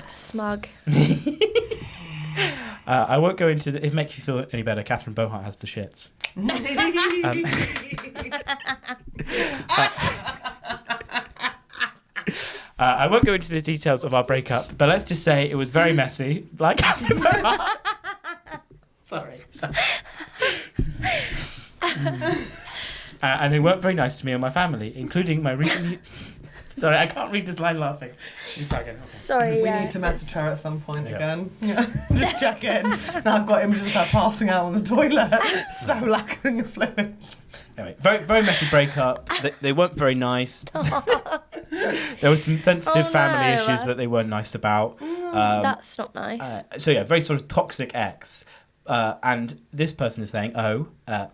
Smug. I won't go into if it makes you feel any better. Catherine Bohart has the shits. I won't go into the details of our breakup, but let's just say it was very messy, like Catherine Bohart. Sorry. And they weren't very nice to me and my family, including my recently... Sorry, I can't read this line laughing. Just again. Okay. Sorry, We yeah. need to message her at some point Yeah. again. Yeah. Just check in. Now I've got images of her passing out on the toilet. So lacking of fluids. Anyway, very, very messy breakup. They weren't very nice. There were some sensitive family no. issues that they weren't nice about. That's not nice. So yeah, very sort of toxic ex. And this person is saying,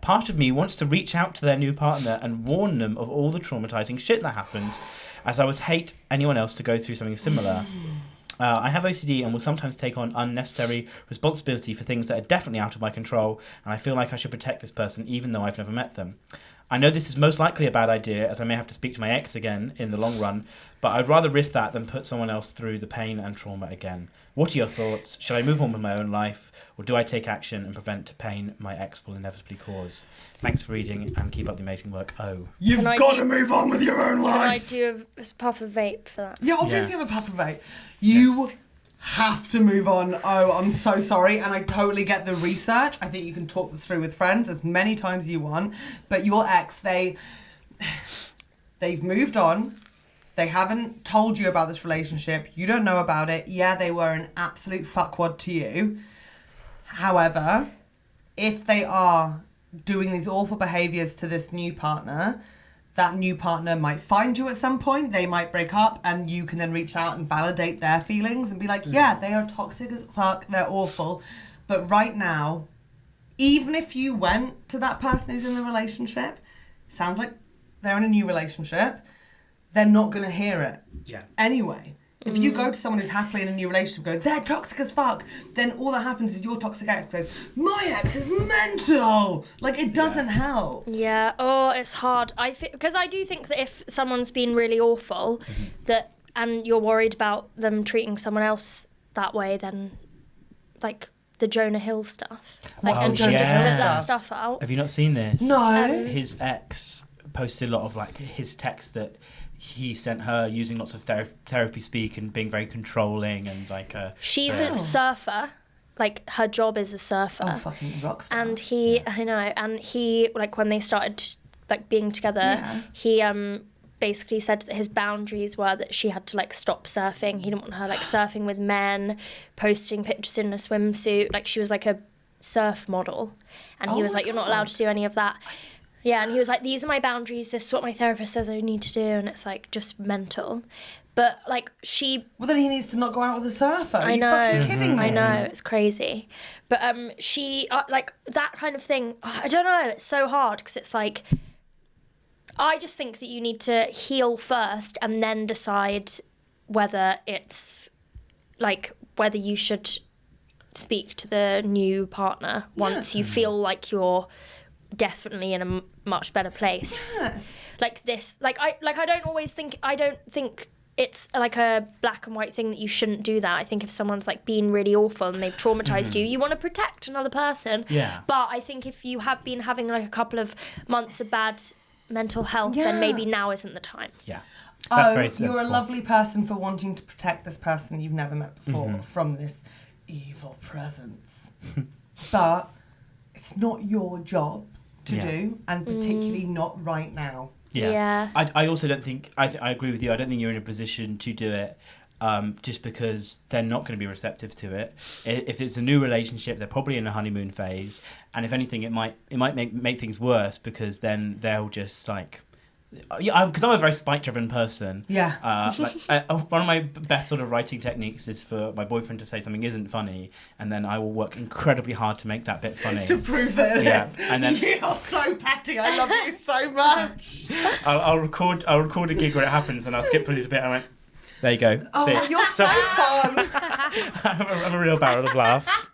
part of me wants to reach out to their new partner and warn them of all the traumatizing shit that happened, as I would hate anyone else to go through something similar. I have OCD and will sometimes take on unnecessary responsibility for things that are definitely out of my control, and I feel like I should protect this person even though I've never met them. I know this is most likely a bad idea, as I may have to speak to my ex again in the long run, but I'd rather risk that than put someone else through the pain and trauma again. What are your thoughts? Should I move on with my own life, or do I take action and prevent pain my ex will inevitably cause? Thanks for reading and keep up the amazing work. Oh. You've Can I got do- to move on with your own Can I life. do a puff of vape for that? Yeah, obviously Yeah. have a puff of vape. You have to move on. Oh, I'm so sorry. And I totally get the research. I think you can talk this through with friends as many times as you want. But your ex, they've moved on. They haven't told you about this relationship. You don't know about it. Yeah, they were an absolute fuckwad to you. However, if they are doing these awful behaviours to this new partner, that new partner might find you at some point. They might break up and you can then reach out and validate their feelings and be like, yeah, they are toxic as fuck. They're awful. But right now, even if you went to that person who's in the relationship, sounds like they're in a new relationship, they're not going to hear it. Yeah. Anyway, if you go to someone who's happily in a new relationship and go, they're toxic as fuck, then all that happens is your toxic ex goes, my ex is mental. Like, it doesn't help. Yeah. Oh, it's hard. Because I do think that if someone's been really awful, and you're worried about them treating someone else that way, then like the Jonah Hill stuff, like, What's and the she Jonah just Hill put that stuff? stuff out. Have you not seen this? No. His ex posted a lot of like his text that he sent her using lots of therapy speak and being very controlling and like she's a surfer. Like her job is a surfer. Oh, fucking rock star. And he, I know, and he, like when they started like being together, he basically said that his boundaries were that she had to like stop surfing. He didn't want her like surfing with men, posting pictures in a swimsuit. Like she was like a surf model, and he was like, "You're not allowed to do any of that." Yeah, and he was like, "These are my boundaries. This is what my therapist says I need to do," and it's like just mental. But like well, then he needs to not go out with a surfer. I know. Are you fucking kidding me? I know, it's crazy. But she like that kind of thing. I don't know. It's so hard because it's like I just think that you need to heal first and then decide whether it's like whether you should speak to the new partner once you feel like you're definitely in a much better place. Yes. Like this. I don't think it's like a black and white thing that you shouldn't do that. I think if someone's like been really awful and they've traumatized you want to protect another person. Yeah. But I think if you have been having like a couple of months of bad mental health, then maybe now isn't the time. Yeah. That's very sensible. You're a lovely person for wanting to protect this person you've never met before from this evil presence. But it's not your job to do, and particularly not right now. Yeah. I also don't think I agree with you. I don't think you're in a position to do it just because they're not going to be receptive to it. If it's a new relationship, they're probably in a honeymoon phase, and if anything, it might make things worse because then they'll just like. Because I'm a very spite-driven person. Yeah. One of my best sort of writing techniques is for my boyfriend to say something isn't funny, and then I will work incredibly hard to make that bit funny. To prove that it is. And then You're so petty. I love you so much. I'll record a gig where it happens, and I'll skip a little bit. And I went, there you go. Oh, See? you're so fun. I'm a real barrel of laughs.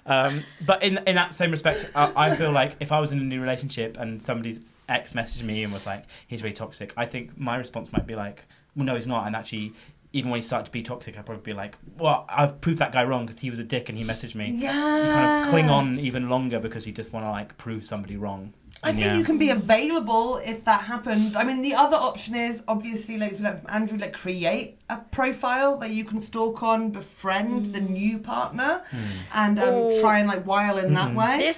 But in that same respect, I feel like if I was in a new relationship and somebody's ex messaged me and was like, he's really toxic, I think my response might be like, well, no, he's not. And actually, even when he started to be toxic, I'd probably be like, well, I proved that guy wrong because he was a dick and he messaged me. Yeah. You kind of cling on even longer because you just want to like prove somebody wrong. I think you can be available if that happened. I mean, the other option is obviously, like from Andrew, like create a profile that you can stalk on, befriend the new partner, and try and like wile in that way.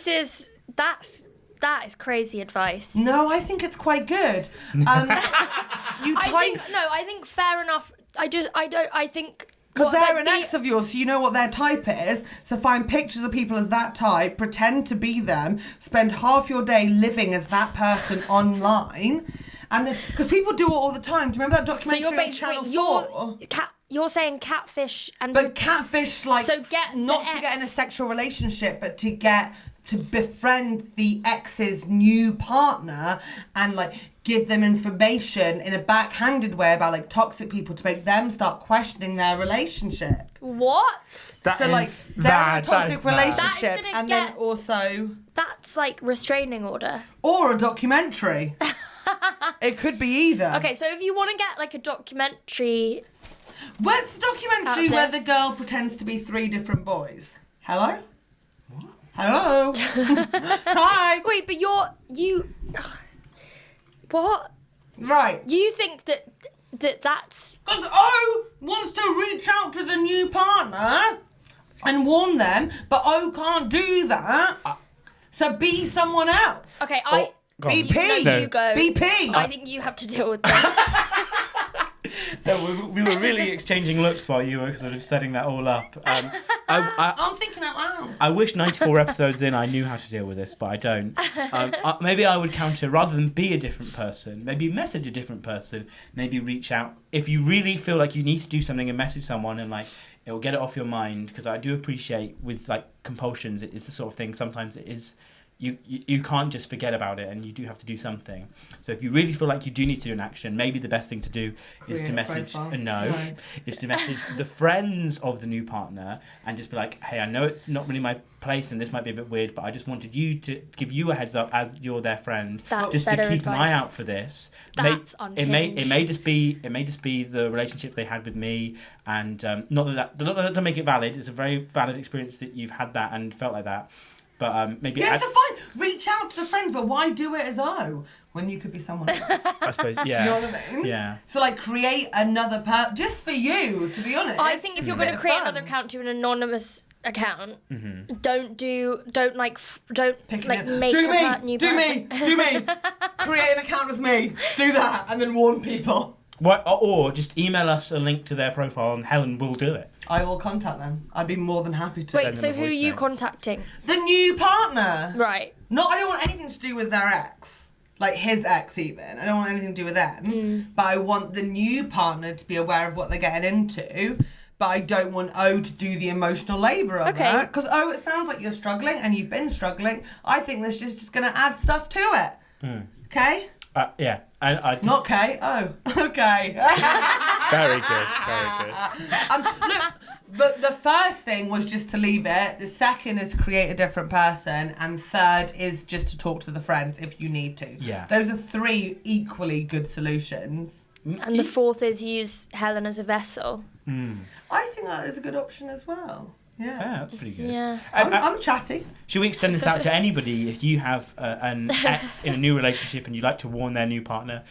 That is crazy advice. No, I think it's quite good. I think fair enough. I think because they're an ex of yours, so you know what their type is. So find pictures of people as that type, pretend to be them, spend half your day living as that person online, and then because people do it all the time. Do you remember that documentary on Channel 4? You're saying catfish and but catfish like so not to get in a sexual relationship, but to befriend the ex's new partner and like give them information in a backhanded way about like toxic people to make them start questioning their relationship. What? So like they're in a toxic relationship and then also that's like restraining order. Or a documentary. It could be either. Okay, so if you want to get like a documentary. What's the documentary where the girl pretends to be 3 different boys? Hello? Hello. Hi. Wait, but you. What? Right. You think that's because O wants to reach out to the new partner and warn them, but O can't do that. So be someone else. Okay, BP. You go. BP. I think you have to deal with that. So we were really exchanging looks while you were sort of setting that all up. I'm thinking out loud. I wish 94 episodes in I knew how to deal with this, but I don't. Maybe I would counter, rather than be a different person, maybe message a different person, maybe reach out. If you really feel like you need to do something and message someone and like it'll get it off your mind, because I do appreciate with like compulsions, it's the sort of thing, sometimes it is... You can't just forget about it, and you do have to do something. So if you really feel like you do need to do an action, maybe the best thing to do is to message is to message the friends of the new partner and just be like, hey, I know it's not really my place and this might be a bit weird, but I just wanted you to give you a heads up as you're their friend, just to keep an eye out for this. That's unhinged. It may just be the relationship they had with me, and not that to make it valid. It's a very valid experience that you've had that and felt like that. But maybe... Yeah, so fine. Reach out to the friends, but why do it as O when you could be someone else? I suppose, yeah. You know what I mean? Yeah. So, like, create another just for you, to be honest. I think if you're going to create another account to an anonymous account, don't make a new person. Do me. Create an account as me. Do that, and then warn people. What, or just email us a link to their profile and Helen will do it. I will contact them. I'd be more than happy to. Wait, so who are you contacting? The new partner. Right. No, I don't want anything to do with their ex. Like his ex even. I don't want anything to do with them. But I want the new partner to be aware of what they're getting into. But I don't want O to do the emotional labour of it. Because O, it sounds like you're struggling and you've been struggling. I think this is just going to add stuff to it. Okay? Yeah. I just... Not K. Oh, okay. Very good. Look, but the first thing was just to leave it. The second is create a different person. And third is just to talk to the friends if you need to. Yeah. Those are 3 equally good solutions. And the fourth is use Helen as a vessel. I think that is a good option as well. Yeah. Yeah, that's pretty good. Yeah. I'm chatty. Should we extend this out to anybody? If you have an ex in a new relationship and you'd like to warn their new partner,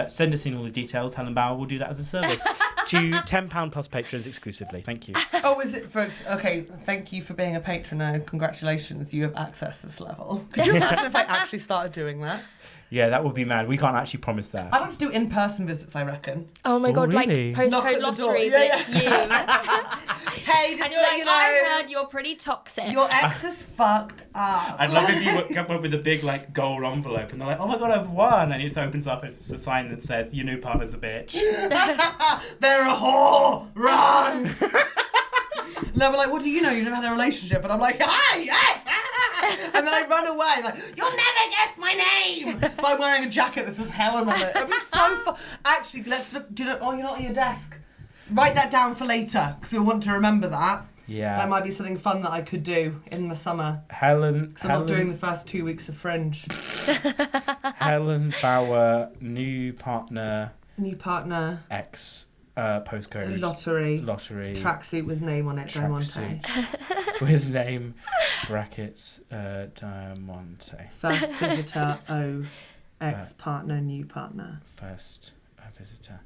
send us in all the details. Helen Bauer will do that as a service to £10 plus patrons exclusively. Thank you. Oh, is it for... Okay, thank you for being a patron now. Congratulations, you have accessed this level. Could you imagine if I actually started doing that? Yeah, that would be mad. We can't actually promise that. I'd like to do in-person visits, I reckon. Oh my God, really? like Knock postcode at the door. lottery, Yeah, but it's you. Hey, just And to you're let like, you know... I heard you're pretty toxic. Your ex is fucked up. I'd love if you come up with a big like gold envelope and they're like, oh my God, I've won. And it just opens up and it's a sign that says, your new partner's a bitch. They're a whore! Run! And they'll be like, what do you know? You've never had a relationship. And I'm like, hi, yes! And then I run away, like, you'll never guess my name! But I'm wearing a jacket that says Helen on it. It'd be so fun. Actually, let's look, oh, you're not on your desk. Write that down for later, because we want to remember that. Yeah. That might be something fun that I could do in the summer. Helen. Because I'm not doing the first 2 weeks of Fringe. Helen Bauer, new partner. New partner. Ex. Postcode. Lottery. Tracksuit with name on it. Diamante. With name, brackets, Diamante. First visitor, O. Ex-partner, new partner. First visitor.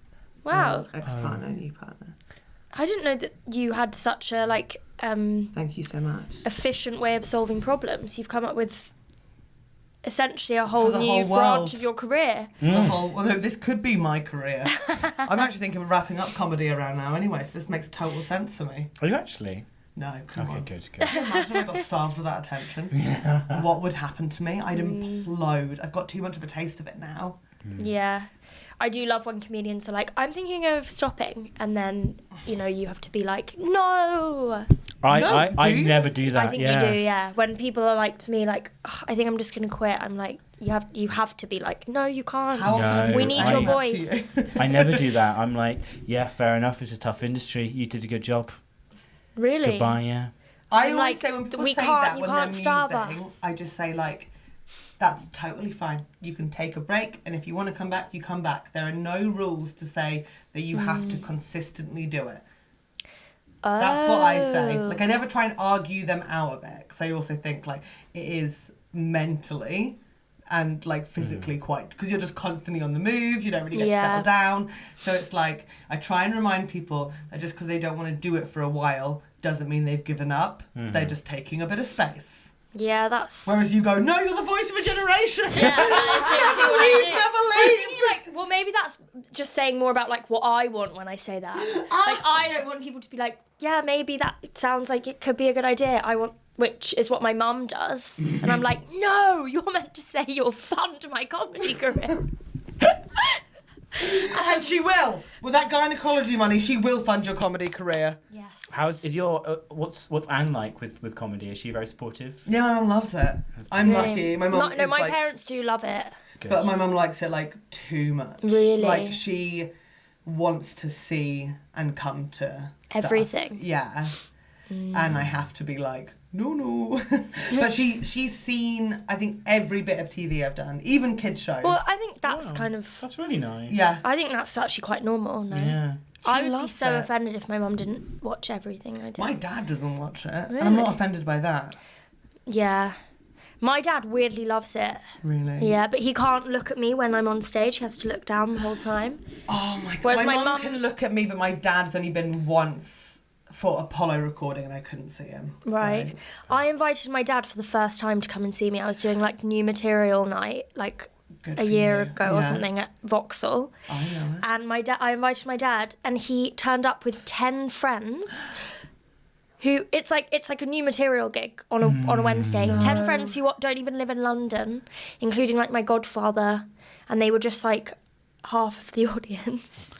Wow. Ex-partner, new partner. I didn't know that you had such a, Thank you so much. efficient way of solving problems. You've come up with essentially a whole the new whole branch world. of your career. Well, no, this could be my career. I'm actually thinking of wrapping up comedy around now anyway, so this makes total sense for me. Are you actually? No, come on. Okay, good. Imagine I got starved of that attention. What would happen to me? I'd implode. I've got too much of a taste of it now. Yeah. I do love when comedians are like, I'm thinking of stopping, and then, you have to be like, no. I never do that. I think you do, yeah. When people are like to me, like, I think I'm just going to quit, I'm like, you have to be like, no, you can't. How often we need your voice. I never do that. I'm like, yeah, fair enough. It's a tough industry. You did a good job. Really? Goodbye, yeah. I always say when people say that when they're starve musing, us. I just say like, that's totally fine. You can take a break, and if you want to come back, you come back. There are no rules to say that you have to consistently do it. That's what I say. Like, I never try and argue them out of it, because I also think like it is mentally and like physically quite, because you're just constantly on the move, you don't really get to settle down. So it's like, I try and remind people that just because they don't want to do it for a while doesn't mean they've given up. They're just taking a bit of space. Yeah, that's... Whereas you go, no, you're the voice of a generation. Yeah, that is literally what I do. Never leave. I'm thinking like, well, maybe that's just saying more about like what I want when I say that. Like, I don't want people to be like, yeah, maybe that sounds like it could be a good idea. I want, which is what my mum does. And I'm like, no, you're meant to say you'll fund my comedy career. And she will. With that gynecology money, she will fund your comedy career. Yes. Is your what's Anne like with comedy? Is she very supportive? Yeah, my mum loves it. I'm lucky. My mum No, is my like, parents do love it. Good. but my mum likes it like too much. Really? Like she wants to see and come to stuff. Everything. Yeah. And I have to be like, no. But she's seen, I think, every bit of TV I've done, even kids shows. Well, I think that's kind of... That's really nice. Yeah. I think that's actually quite normal, no? Yeah. I would be loves so it. offended if my mum didn't watch everything I did. My dad doesn't watch it. And I'm Really? not offended by that. Yeah. My dad weirdly loves it. Really? Yeah, but he can't look at me when I'm on stage. He has to look down the whole time. Oh my god. Whereas my my mum mum can look at me, but my dad's only been once for Apollo recording and I couldn't see him. Right. So. I invited my dad for the first time to come and see me. I was doing like new material night, like Good a for year you. ago or something at Vauxhall. I know. And I invited my dad, and he turned up with 10 friends. Who it's like a new material gig on a Wednesday. 10 friends who don't even live in London, including like my godfather, and they were just like half of the audience.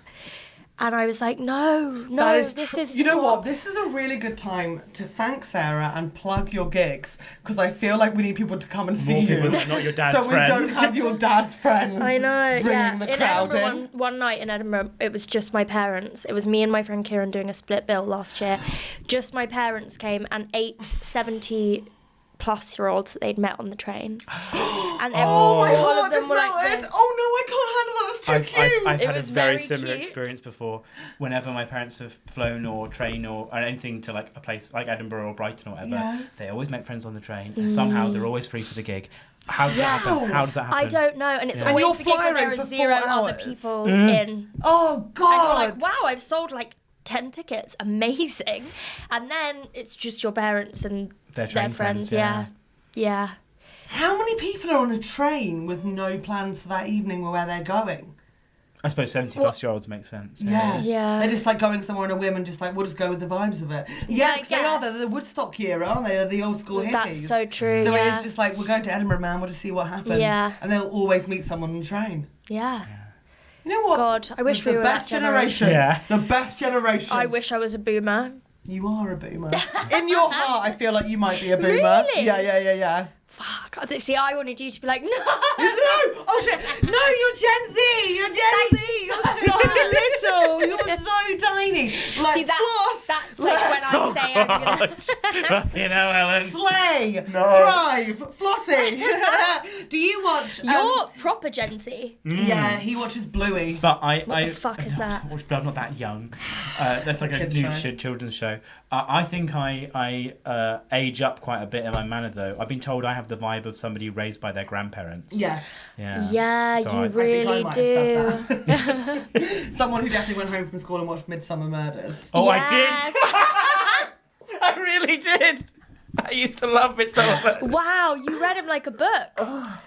And I was like, no, this is. You know what? This is a really good time to thank Sarah and plug your gigs, because I feel like we need people to come and see you. More people that are not your dad's so friends. we don't have your dad's friends. I know. Bringing the in crowd Edinburgh, in. one night in Edinburgh, it was just my parents. It was me and my friend Kieran doing a split bill last year. Just my parents came and 8 70-plus-year-olds that they'd met on the train. And Oh my all heart of them just were like melted. this. Oh no, I can't handle that. That's too cute. I've It had a was very very similar cute. experience before. Whenever my parents have flown or train or anything to like a place like Edinburgh or Brighton or whatever, Yeah. they always make friends on the train, and somehow they're always free for the gig. How does that happen? How does that happen? I don't know. And it's Yeah. And always you're the gig where there flying are for 0 4 other hours. people in. Oh And god. you're like, wow, I've sold like 10 tickets. Amazing. And then it's just your parents and Their train friends. friends, Yeah. How many people are on a train with no plans for that evening or where they're going? I suppose 70-plus-year-olds make sense. Yeah. They're just like going somewhere on a whim and just like, we'll just go with the vibes of it. Yeah, I 'cause they are. They're guess. the Woodstock era, aren't they? They're the old school hippies. That's so true. So yeah. it is just like, we're going to Edinburgh, man. We'll just see what happens. Yeah. And they'll always meet someone on the train. Yeah. You know what? God, I wish the we were best that generation. Yeah. The best generation. I wish I was a boomer. You are a boomer. In your heart, I feel like you might be a boomer. Really? Yeah. Fuck. See, I wanted you to be like, no. No! Oh shit! No, you're Gen Z! You're Gen Z! You're so little! You're so tiny! Like, See, floss! that's like when I say I'm gonna... You know, Helen. Slay! No. Thrive! Flossy! Do you watch... You're proper Gen Z. Yeah, he watches Bluey. But What the fuck is that? I'm not that young. That's like a Kids new show. children's show. I think I age up quite a bit in my manner, though. I've been told I have the vibe of somebody raised by their grandparents. Yeah. Yeah, So you I- I think I really might do. have said that. Someone who definitely went home from school and watched Midsummer Murders. Oh, Yes. I did. I really did. I used to love Mitzvahs. Wow, you read him like a book.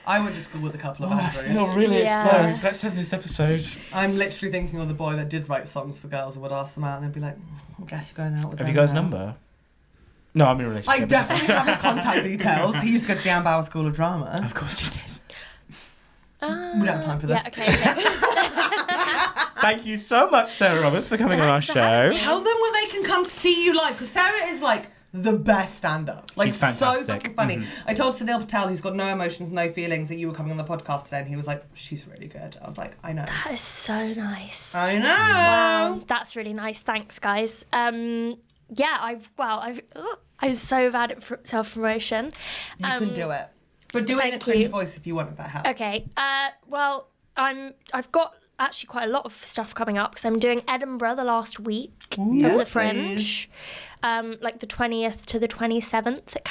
I went to school with a couple of I Andrews. feel really Yeah. exposed. Let's end this episode. I'm literally thinking of the boy that did write songs for girls and would ask them out and they'd be like, I guess you're going out with Have them you got his now." number? No, I'm in a relationship. I definitely have his contact details. He used to go to the Anne Bauer School of Drama. Of course you did. We don't have time for this. Yeah, okay. Thank you so much, Sarah Roberts, for coming on our Thanks for having show. me. Tell them where they can come see you live, because Sarah is like the best stand-up. Like, She's so fantastic. fucking funny. Mhm. I told Sunil Patel, who's got no emotions, no feelings, that you were coming on the podcast today, and he was like, she's really good. I was like, I know. That is so nice. I know. Wow, that's really nice. Thanks, guys. Yeah, I'm so bad at self-promotion. You can do it. But do it in a thank cringe you. voice if you want, if that helps. Okay. Well, I've got actually quite a lot of stuff coming up because I'm doing Edinburgh the last week Yes, of the please. Fringe, like the 20th to the 27th at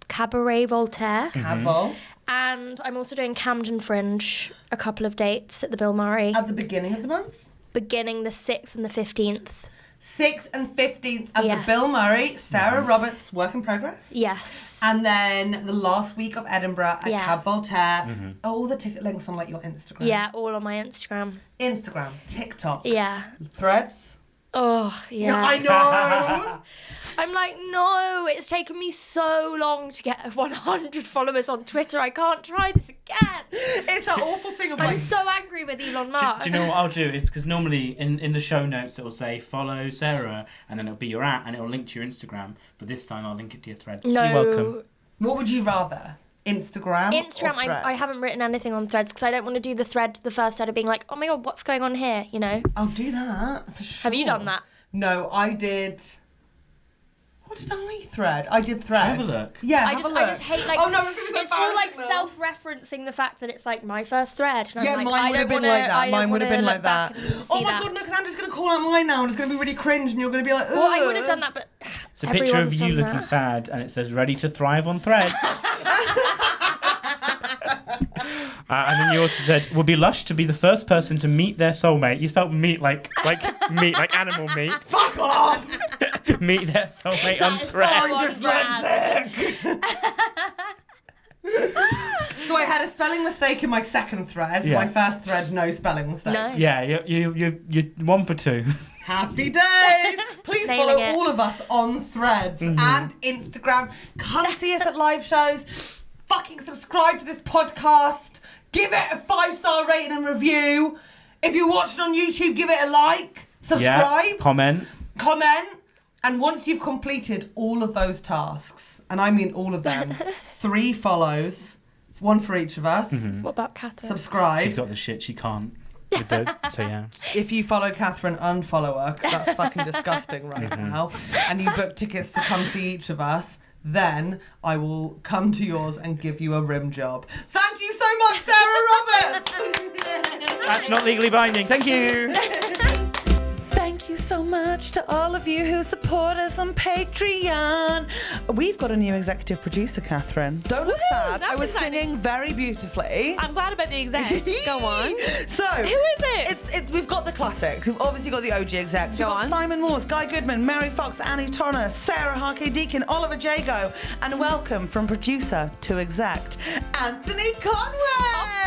Cabaret Voltaire. Cabo. And I'm also doing Camden Fringe, a couple of dates at the Bill Murray, At the beginning of the month? beginning the 6th and the 15th. 6th and 15th at the Yes. Bill Murray, Sarah Roberts, work in progress. Yes. And then the last week of Edinburgh at Yeah. Cab Voltaire. All the ticket links on like your Instagram. Yeah, all on my Instagram. Instagram, TikTok, Yeah. Threads. Oh, yeah. I know. I'm like, no, it's taken me so long to get 100 followers on Twitter. I can't try this again. It's that awful thing of I'm like, so angry with Elon Do Musk. you know what I'll do? It's because normally in the show notes it'll say follow Sarah and then it'll be your @ and it'll link to your Instagram. But this time I'll link it to your Threads. No. You're welcome. what would you rather? Instagram Instagram, or Threads? I haven't written anything on Threads because I don't want to do the first thread of being like, oh my God, what's going on here, you know? I'll do that for sure. Have you done that? No, I did. What did I thread? I did thread. Have a look. Yeah, I have just a look. hate like Oh no, it's gonna be so it's all like embarrassing now. self-referencing the fact that it's like my first thread. And Yeah, I'm like, mine I would have don't been wanna- like I that. don't Mine would have wanna been look like that. back and see Oh my that. god, no, because Andrew's going to call out mine now and it's going to be really cringe and you're going to be like, ugh. Well, I would have done that, but It's a picture of Everyone's you done looking that. sad, and it says "Ready to thrive on Threads." And then you also said, "Would be lush to be the first person to meet their soulmate." You spelled meat like meat, like animal meat. Fuck off! Meet their soulmate on Threads. I'm dyslexic. So I had a spelling mistake in my second thread. Yeah. My first thread, no spelling mistakes. Nice. Yeah, you're 1 for 2. Happy days! Please Nailing follow it. all of us on Threads and Instagram. Come see us at live shows. Fucking subscribe to this podcast. Give it a 5-star rating and review. If you're watching on YouTube, give it a like. Subscribe. Yeah, comment. And once you've completed all of those tasks, and I mean all of them, 3 follows, 1 for each of us. What about Catherine? Subscribe. She's got the shit she can't. So yeah. If you follow Catherine, unfollow her, 'cause that's fucking disgusting right now. And you book tickets to come see each of us, then I will come to yours and give you a rim job. Thank you so much, Sarah Roberts! That's not legally binding. Thank you. Thank you so much to all of you who support us on Patreon. We've got a new executive producer, Catherine. Don't look Woohoo, sad. that's I was exciting. singing very beautifully. I'm glad about the exec. Go on. So, Who is it? It's we've got the classics. We've obviously got the OG execs. We've Go got on. Simon Morse, Guy Goodman, Mary Fox, Annie Turner, Sarah Jarque-Deakin, Oliver Jago, and welcome from producer to exec, Anthony Conway.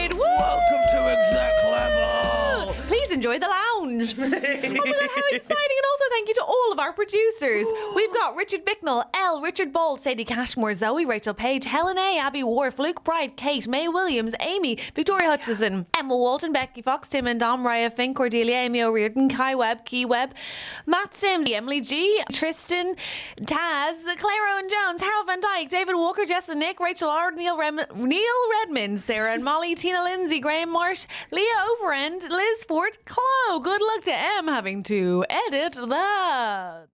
Upgrade. Woo! Welcome to exec level. Please enjoy the lounge. Oh my god, how exciting! And also thank you to all of our producers. We've got Richard Bicknell, Elle, Richard Bolt, Sadie Cashmore, Zoe, Rachel Page, Helen A, Abbie Worf, Luke Bright, Kate, Mae Williams, Amy, Victoria Hutchison, Emma Walton, Becky Fox, Tim and Dom, Raia Fink, Cordelia, Amy O'Riordan, Kie Web, Matt Sims, Emily G, Tristin, Taz, Claire Owen-Jones, Harald van Dijk, David Walker, Jess Nick, Rachel R, Neil Redmond, Sarah and Molly, Tina Linsey, Graham Marsh, Leah Overend, Liz Ford, Chloe. Good luck to Em having to edit that.